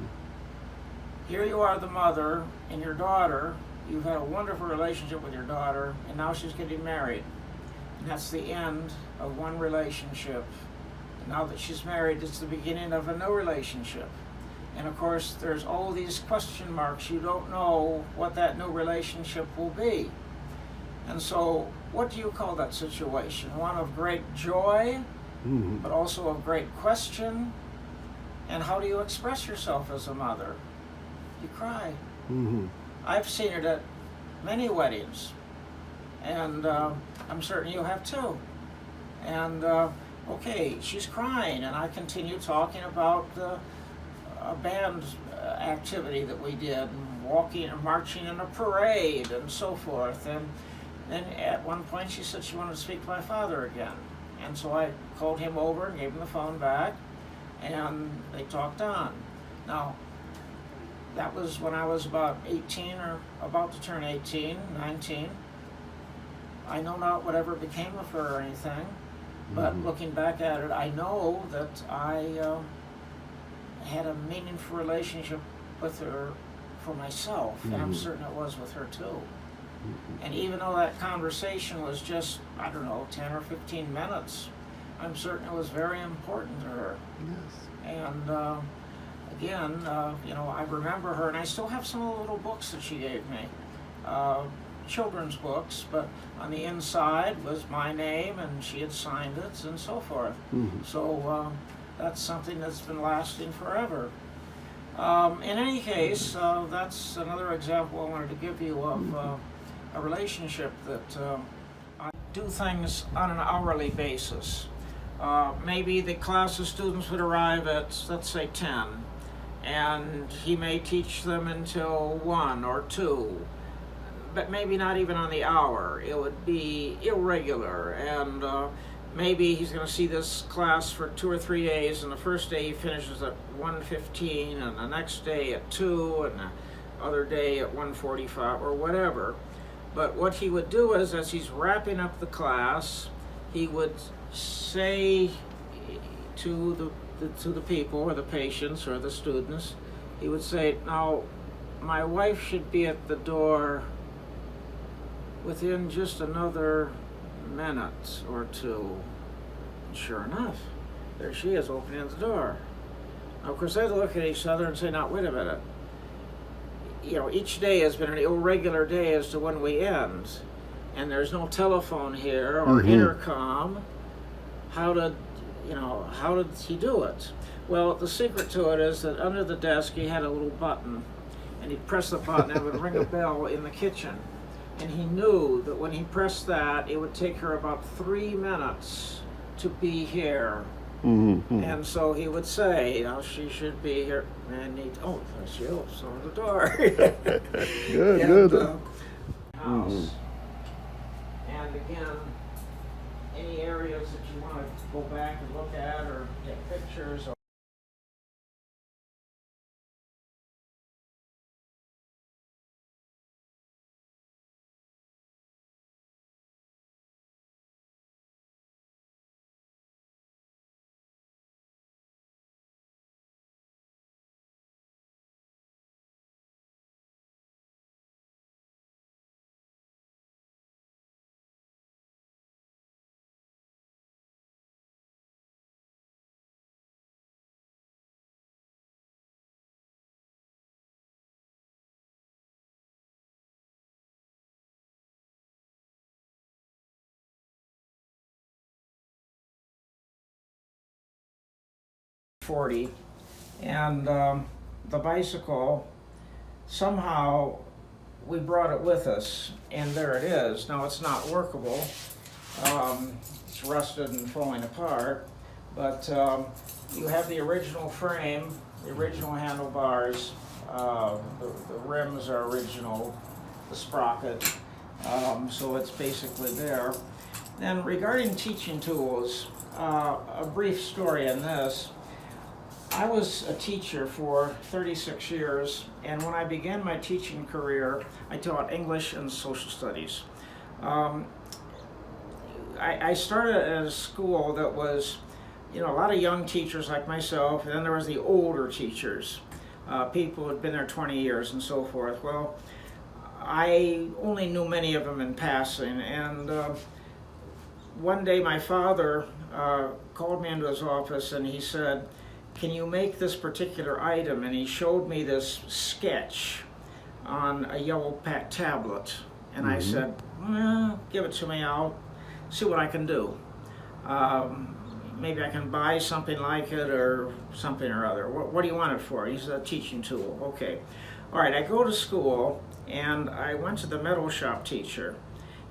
Speaker 2: Here you are, the mother, and your daughter, you've had a wonderful relationship with your daughter, and now she's getting married. And that's the end of one relationship. And now that she's married, it's the beginning of a new relationship. And of course, there's all these question marks. You don't know what that new relationship will be. And so, what do you call that situation? One of great joy, but also of great question. And how do you express yourself as a mother? You cry.
Speaker 1: Mm-hmm.
Speaker 2: I've seen it at many weddings. and I'm certain you have too. And okay, she's crying, and I continue talking about a band activity that we did, and walking and marching in a parade and so forth. And then at one point she said she wanted to speak to my father again. And so I called him over and gave him the phone back, and they talked on. Now, that was when I was about 18 or about to turn 18, 19. I know not whatever became of her or anything, but looking back at it, I know that I had a meaningful relationship with her for myself, and I'm certain it was with her too. And even though that conversation was just, I don't know, 10 or 15 minutes, I'm certain it was very important to her.
Speaker 1: Yes.
Speaker 2: And again, you know, I remember her, and I still have some of the little books that she gave me. Children's books, but on the inside was my name, and she had signed it, and so forth. So that's something that's been lasting forever. In any case, that's another example I wanted to give you of a relationship that I do things on an hourly basis. Maybe the class of students would arrive at, let's say, 10, and he may teach them until 1 or 2, but maybe not even on the hour. It would be irregular, and maybe he's going to see this class for 2 or 3 days, and the first day he finishes at 1:15, and the next day at 2, and the other day at 1:45, or whatever. But what he would do is, as he's wrapping up the class, he would say to the people, or the patients, or the students, he would say, "Now, my wife should be at the door within just another minute or 2. And sure enough, there she is opening the door. Now, of course, they'd look at each other and say, "Now, wait a minute. You know, each day has been an irregular day as to when we end, and there's no telephone here or intercom. How did he do it?" Well, the secret to it is that under the desk he had a little button, and he'd press the button and it would ring a bell in the kitchen. And he knew that when he pressed that, it would take her about 3 minutes to be here. And so he would say, "You know, she should be here." And he'd, "Oh, there she opens the door."
Speaker 1: Good.
Speaker 2: House. And again, any areas that you want to go back and look at or take pictures of. And the bicycle, somehow we brought it with us, and there it is. Now, it's not workable. It's rusted and falling apart, but you have the original frame, the original handlebars, the rims are original, the sprocket, so it's basically there. Then regarding teaching tools, a brief story in this. I was a teacher for 36 years, and when I began my teaching career, I taught English and social studies. I started at a school that was, you know, a lot of young teachers like myself, and then there was the older teachers, people who had been there 20 years and so forth. Well, I only knew many of them in passing, and one day my father called me into his office and he said, "Can you make this particular item?" And he showed me this sketch on a yellow tablet. And I said, "Well, give it to me, I'll see what I can do. Maybe I can buy something like it or something or other. What do you want it for?" He said, "A teaching tool." Okay. All right, I go to school and I went to the metal shop teacher.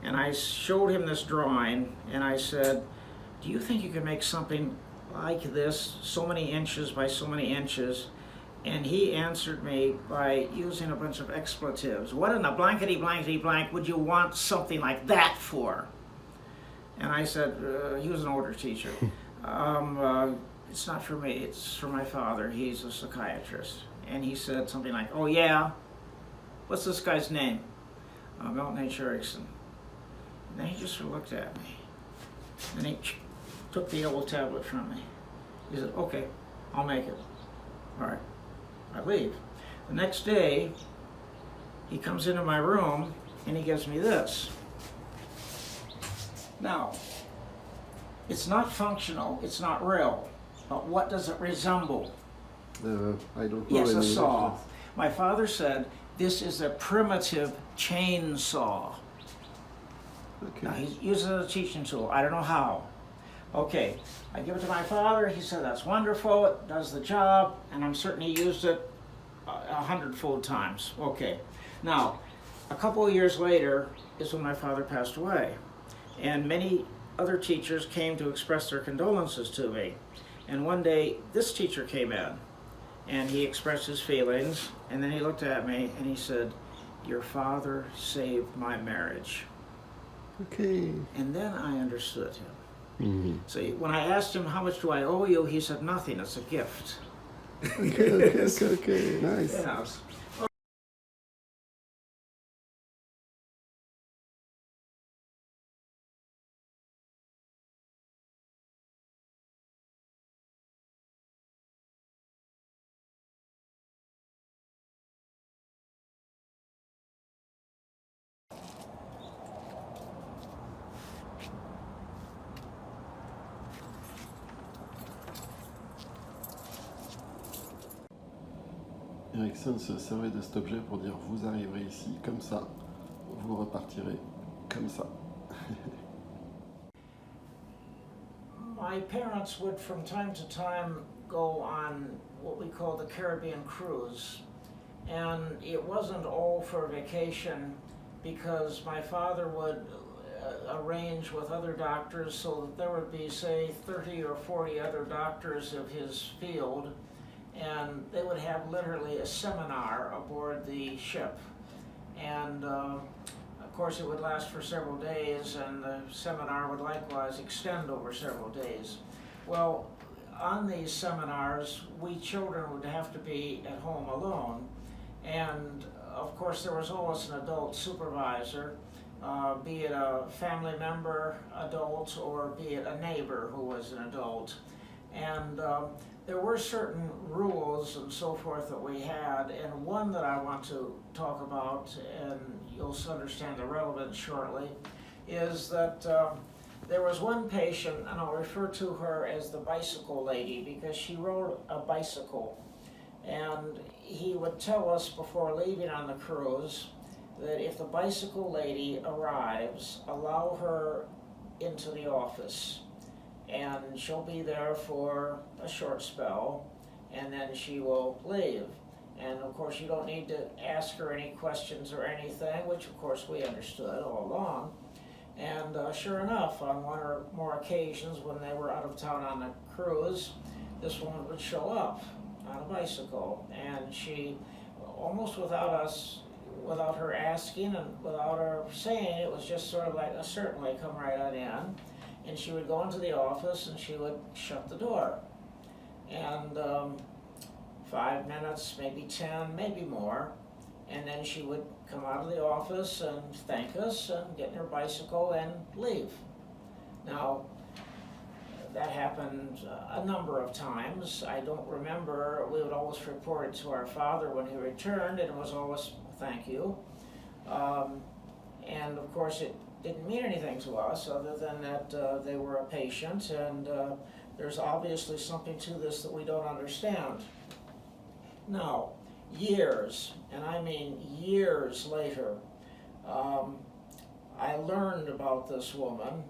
Speaker 2: And I showed him this drawing, and I said, do you think you can make something like this, so many inches by so many inches? And he answered me by using a bunch of expletives. What in the blankety blankety blank would you want something like that for? And I said, he was an older teacher. It's not for me, it's for my father. He's a psychiatrist. And he said something like, oh yeah? What's this guy's name? Milton Erickson. And then he just sort of looked at me. And he took the yellow tablet from me. He said, okay, I'll make it. All right, I leave. The next day, he comes into my room and he gives me this. Now, it's not functional, it's not real, but what does it resemble?
Speaker 1: I don't know.
Speaker 2: Yes, a saw. My father said, this is a primitive chainsaw.
Speaker 1: Okay.
Speaker 2: Now, he uses it as a teaching tool. I don't know how. Okay, I give it to my father. He said, that's wonderful, it does the job, and I'm certain he used it 100-fold times. Okay, now, a couple of years later is when my father passed away, and many other teachers came to express their condolences to me. And one day, this teacher came in, and he expressed his feelings, and then he looked at me and he said, your father saved my marriage.
Speaker 1: Okay.
Speaker 2: And then I understood him.
Speaker 1: Mm-hmm.
Speaker 2: So when I asked him, how much do I owe you? He said, nothing, it's a gift.
Speaker 1: Okay, nice.
Speaker 2: Yeah.
Speaker 1: Erickson se servait de cet objet pour dire vous arriverez ici comme ça, vous repartirez comme ça.
Speaker 2: My parents would from time to time go on what we call the Caribbean cruise. And it wasn't all for vacation because my father would arrange with other doctors so that there would be, say, 30 or 40 other doctors of his field, and they would have literally a seminar aboard the ship. And of course it would last for several days, and the seminar would likewise extend over several days. Well, on these seminars, we children would have to be at home alone, and of course there was always an adult supervisor, be it a family member adult or be it a neighbor who was an adult. And there were certain rules and so forth that we had, and one that I want to talk about, and you'll understand the relevance shortly, is that there was one patient, and I'll refer to her as the bicycle lady because she rode a bicycle. And he would tell us before leaving on the cruise that if the bicycle lady arrives, allow her into the office. And she'll be there for a short spell, and then she will leave. And of course you don't need to ask her any questions or anything, which of course we understood all along. And sure enough, on one or more occasions when they were out of town on a cruise, this woman would show up on a bicycle, and she, almost without her asking and without her saying, it was just sort of like, certainly, come right on in. And she would go into the office and she would shut the door. And 5 minutes, maybe 10, maybe more, and then she would come out of the office and thank us and get in her bicycle and leave. Now, that happened a number of times. I don't remember. We would always report it to our father when he returned, and it was always thank you. And of course it didn't mean anything to us other than that they were a patient, and there's obviously something to this that we don't understand. Now, years, and I mean years later, I learned about this woman,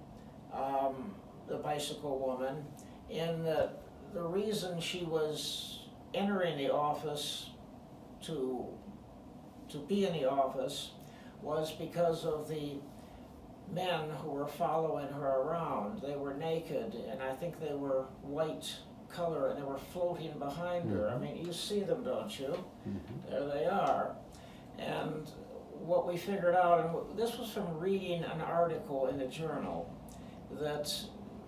Speaker 2: the bicycle woman, in that the reason she was entering the office to be in the office was because of the men who were following her around. They were naked, and I think they were white color, and they were floating behind her. I mean, you see them, don't you? There they are. And what we figured out, and this was from reading an article in a journal, that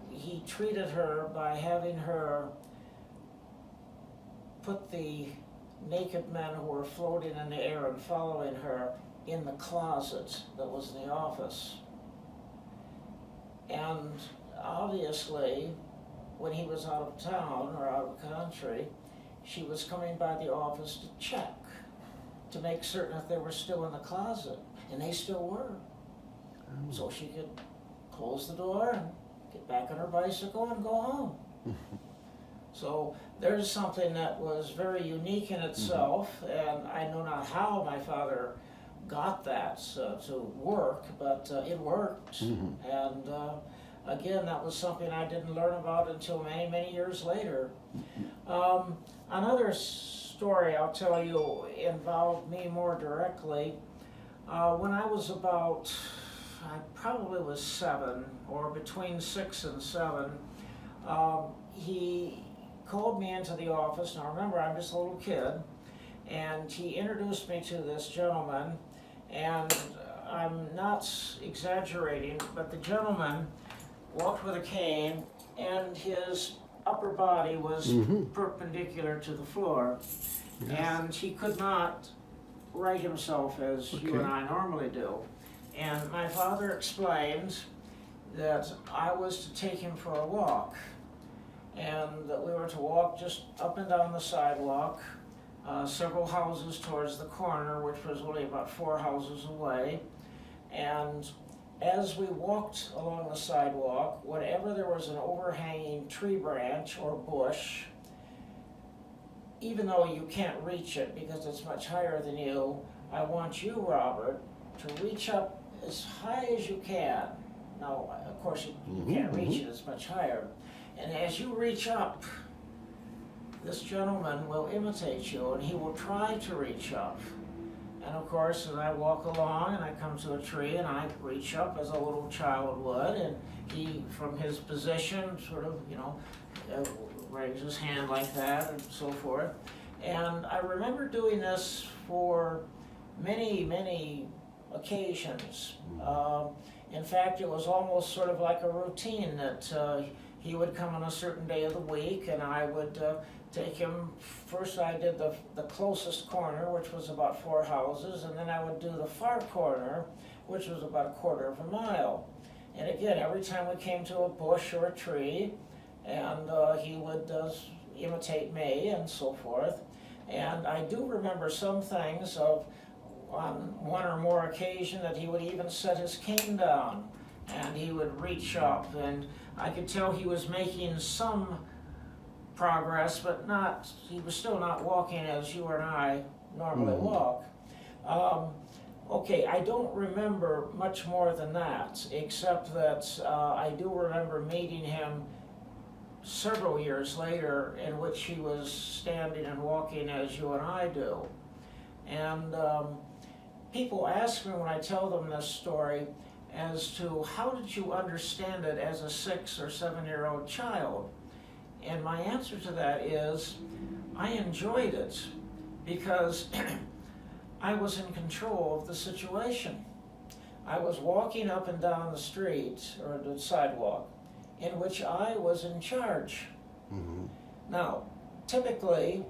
Speaker 2: he treated her by having her put the naked men who were floating in the air and following her in the closet that was in the office. And obviously, when he was out of town or out of country, she was coming by the office to check, to make certain that they were still in the closet, and they still were. So she could close the door and get back on her bicycle and go home. So there's something that was very unique in itself, and I know not how my father got that to work, but it worked. And again, that was something I didn't learn about until many, many years later. Another story I'll tell you involved me more directly. When I was about, I probably was 7, or between 6 and 7, he called me into the office. Now remember, I'm just a little kid, and he introduced me to this gentleman, and I'm not exaggerating, but the gentleman walked with a cane, and his upper body was perpendicular to the floor, and he could not right himself as you and I normally do. And my father explained that I was to take him for a walk, and that we were to walk just up and down the sidewalk, several houses towards the corner, which was only about 4 houses away. And as we walked along the sidewalk, whenever there was an overhanging tree branch or bush, even though you can't reach it because it's much higher than you, I want you, Robert, to reach up as high as you can. Now, of course, you can't reach it, it's much higher. And as you reach up, this gentleman will imitate you, and he will try to reach up. And of course, as I walk along and I come to a tree and I reach up as a little child would, and he, from his position, sort of, raises his hand like that and so forth. And I remember doing this for many, many occasions. In fact, it was almost sort of like a routine that he would come on a certain day of the week, and I would take him. First I did the closest corner, which was about 4 houses, and then I would do the far corner, which was about 1/4 mile. And again, every time we came to a bush or a tree, and he would imitate me and so forth. And I do remember some things of, on one or more occasion, that he would even set his cane down and he would reach up, and I could tell he was making some progress, but he was still not walking as you and I normally walk. Okay, I don't remember much more than that, except that I do remember meeting him several years later, in which he was standing and walking as you and I do. And people ask me when I tell them this story as to how did you understand it as a 6 or 7-year-old child? And my answer to that is, I enjoyed it because I was in control of the situation. I was walking up and down the street or the sidewalk in which I was in charge. Now, typically,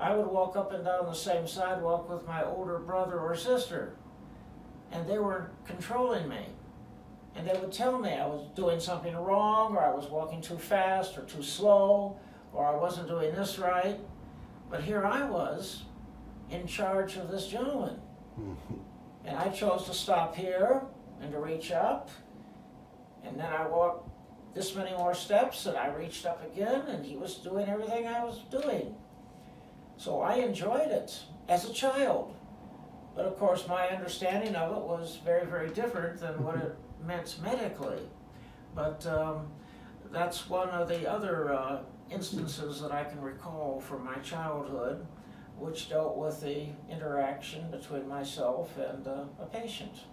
Speaker 2: I would walk up and down the same sidewalk with my older brother or sister, and they were controlling me. And they would tell me I was doing something wrong, or I was walking too fast or too slow, or I wasn't doing this right. But here I was in charge of this gentleman. And I chose to stop here and to reach up, and then I walked this many more steps and I reached up again, and he was doing everything I was doing. So I enjoyed it as a child. But of course my understanding of it was very, very different than what it meant medically. But that's one of the other instances that I can recall from my childhood, which dealt with the interaction between myself and a patient.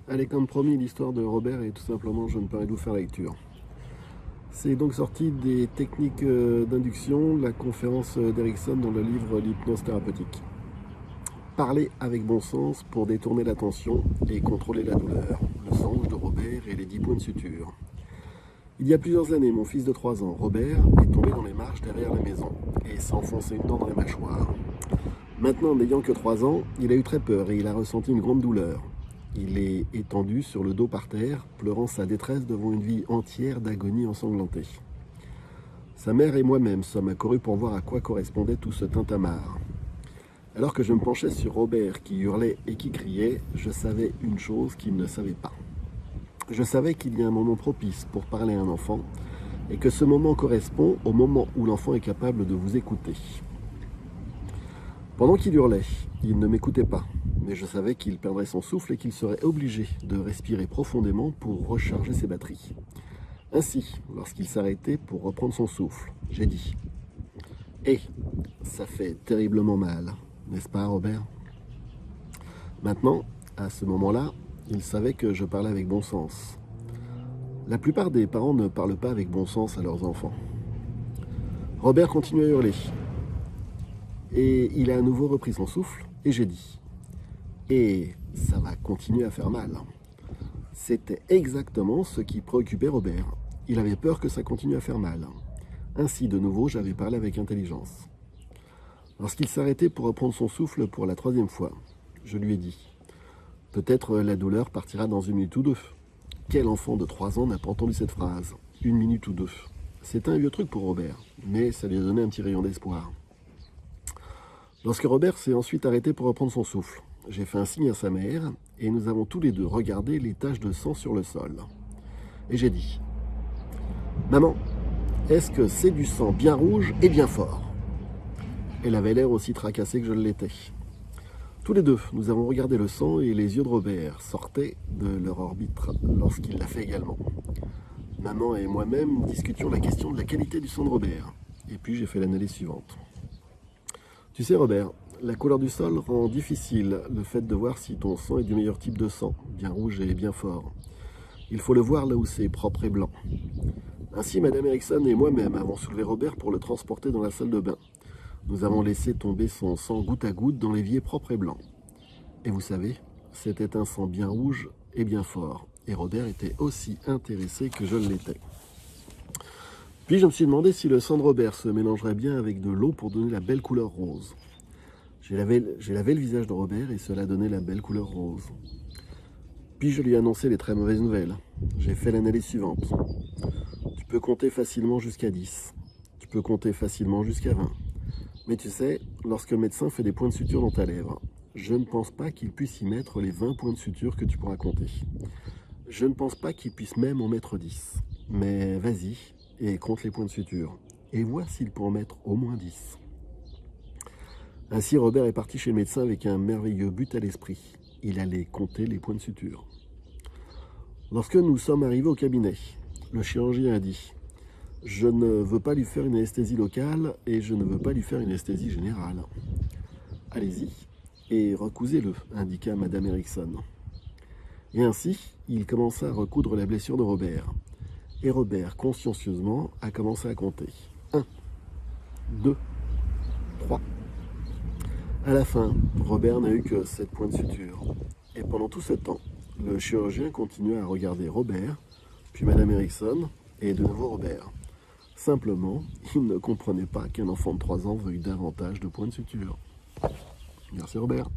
Speaker 1: Allez, comme promis, l'histoire de Robert et tout simplement, je me permets de vous faire la lecture. C'est donc sorti des techniques d'induction, la conférence d'Erickson dans le livre L'hypnose thérapeutique. Parler avec bon sens pour détourner l'attention et contrôler la douleur. Le sang rouge de Robert et les 10 points de suture. Il y a plusieurs années, mon fils de 3 ans, Robert, est tombé dans les marches derrière la maison et s'est enfoncé une dent dans les mâchoires. Maintenant, n'ayant que 3 ans, il a eu très peur et il a ressenti une grande douleur. Il est étendu sur le dos par terre, pleurant sa détresse devant une vie entière d'agonie ensanglantée. Sa mère et moi-même sommes accourus pour voir à quoi correspondait tout ce tintamarre. Alors que je me penchais sur Robert qui hurlait et qui criait, je savais une chose qu'il ne savait pas. Je savais qu'il y a un moment propice pour parler à un enfant et que ce moment correspond au moment où l'enfant est capable de vous écouter. Pendant qu'il hurlait, il ne m'écoutait pas, mais je savais qu'il perdrait son souffle et qu'il serait obligé de respirer profondément pour recharger ses batteries. Ainsi, lorsqu'il s'arrêtait pour reprendre son souffle, j'ai dit « Hé, ça fait terriblement mal, n'est-ce pas, Robert ?» Maintenant, à ce moment-là, il savait que je parlais avec bon sens. La plupart des parents ne parlent pas avec bon sens à leurs enfants. Robert continue à hurler. Et il a à nouveau repris son souffle, et j'ai dit « Et ça va continuer à faire mal. » C'était exactement ce qui préoccupait Robert. Il avait peur que ça continue à faire mal. Ainsi, de nouveau, j'avais parlé avec intelligence. Lorsqu'il s'arrêtait pour reprendre son souffle pour la 3e fois, je lui ai dit « Peut-être la douleur partira dans 1 minute ou 2. » Quel enfant de 3 ans n'a pas entendu cette phrase ? 1 minute ou 2. C'est un vieux truc pour Robert, mais ça lui a donné un petit rayon d'espoir. Lorsque Robert s'est ensuite arrêté pour reprendre son souffle, j'ai fait un signe à sa mère et nous avons tous les deux regardé les taches de sang sur le sol. Et j'ai dit « Maman, est-ce que c'est du sang bien rouge et bien fort ?» Elle avait l'air aussi tracassée que je l'étais. Tous les deux, nous avons regardé le sang et les yeux de Robert sortaient de leur orbite lorsqu'il l'a fait également. Maman et moi-même discutions la question de la qualité du sang de Robert. Et puis j'ai fait l'analyse suivante. Tu sais Robert, la couleur du sol rend difficile le fait de voir si ton sang est du meilleur type de sang, bien rouge et bien fort. Il faut le voir là où c'est propre et blanc. Ainsi, Madame Erickson et moi-même avons soulevé Robert pour le transporter dans la salle de bain. Nous avons laissé tomber son sang goutte à goutte dans l'évier propre et blanc. Et vous savez, c'était un sang bien rouge et bien fort. Et Robert était aussi intéressé que je l'étais. Puis je me suis demandé si le sang de Robert se mélangerait bien avec de l'eau pour donner la belle couleur rose. J'ai lavé le visage de Robert et cela donnait la belle couleur rose. Puis je lui ai annoncé les très mauvaises nouvelles. J'ai fait l'analyse suivante. Tu peux compter facilement jusqu'à 10. Tu peux compter facilement jusqu'à 20. Mais tu sais, lorsque le médecin fait des points de suture dans ta lèvre, je ne pense pas qu'il puisse y mettre les 20 points de suture que tu pourras compter. Je ne pense pas qu'il puisse même en mettre 10. Mais vas-y et compte les points de suture. Et vois s'il peut en mettre au moins 10. Ainsi, Robert est parti chez le médecin avec un merveilleux but à l'esprit. Il allait compter les points de suture. Lorsque nous sommes arrivés au cabinet, le chirurgien a dit « Je ne veux pas lui faire une anesthésie locale et je ne veux pas lui faire une anesthésie générale. Allez-y et recousez-le, indiqua Madame Erickson. » Et ainsi, il commença à recoudre la blessure de Robert. Et Robert, consciencieusement, a commencé à compter. 1, 2, 3. À la fin, Robert n'a eu que 7 points de suture. Et pendant tout ce temps, le chirurgien continuait à regarder Robert, puis Madame Erickson, et de nouveau Robert. Simplement, il ne comprenait pas qu'un enfant de 3 ans veuille davantage de points de suture. Merci Robert.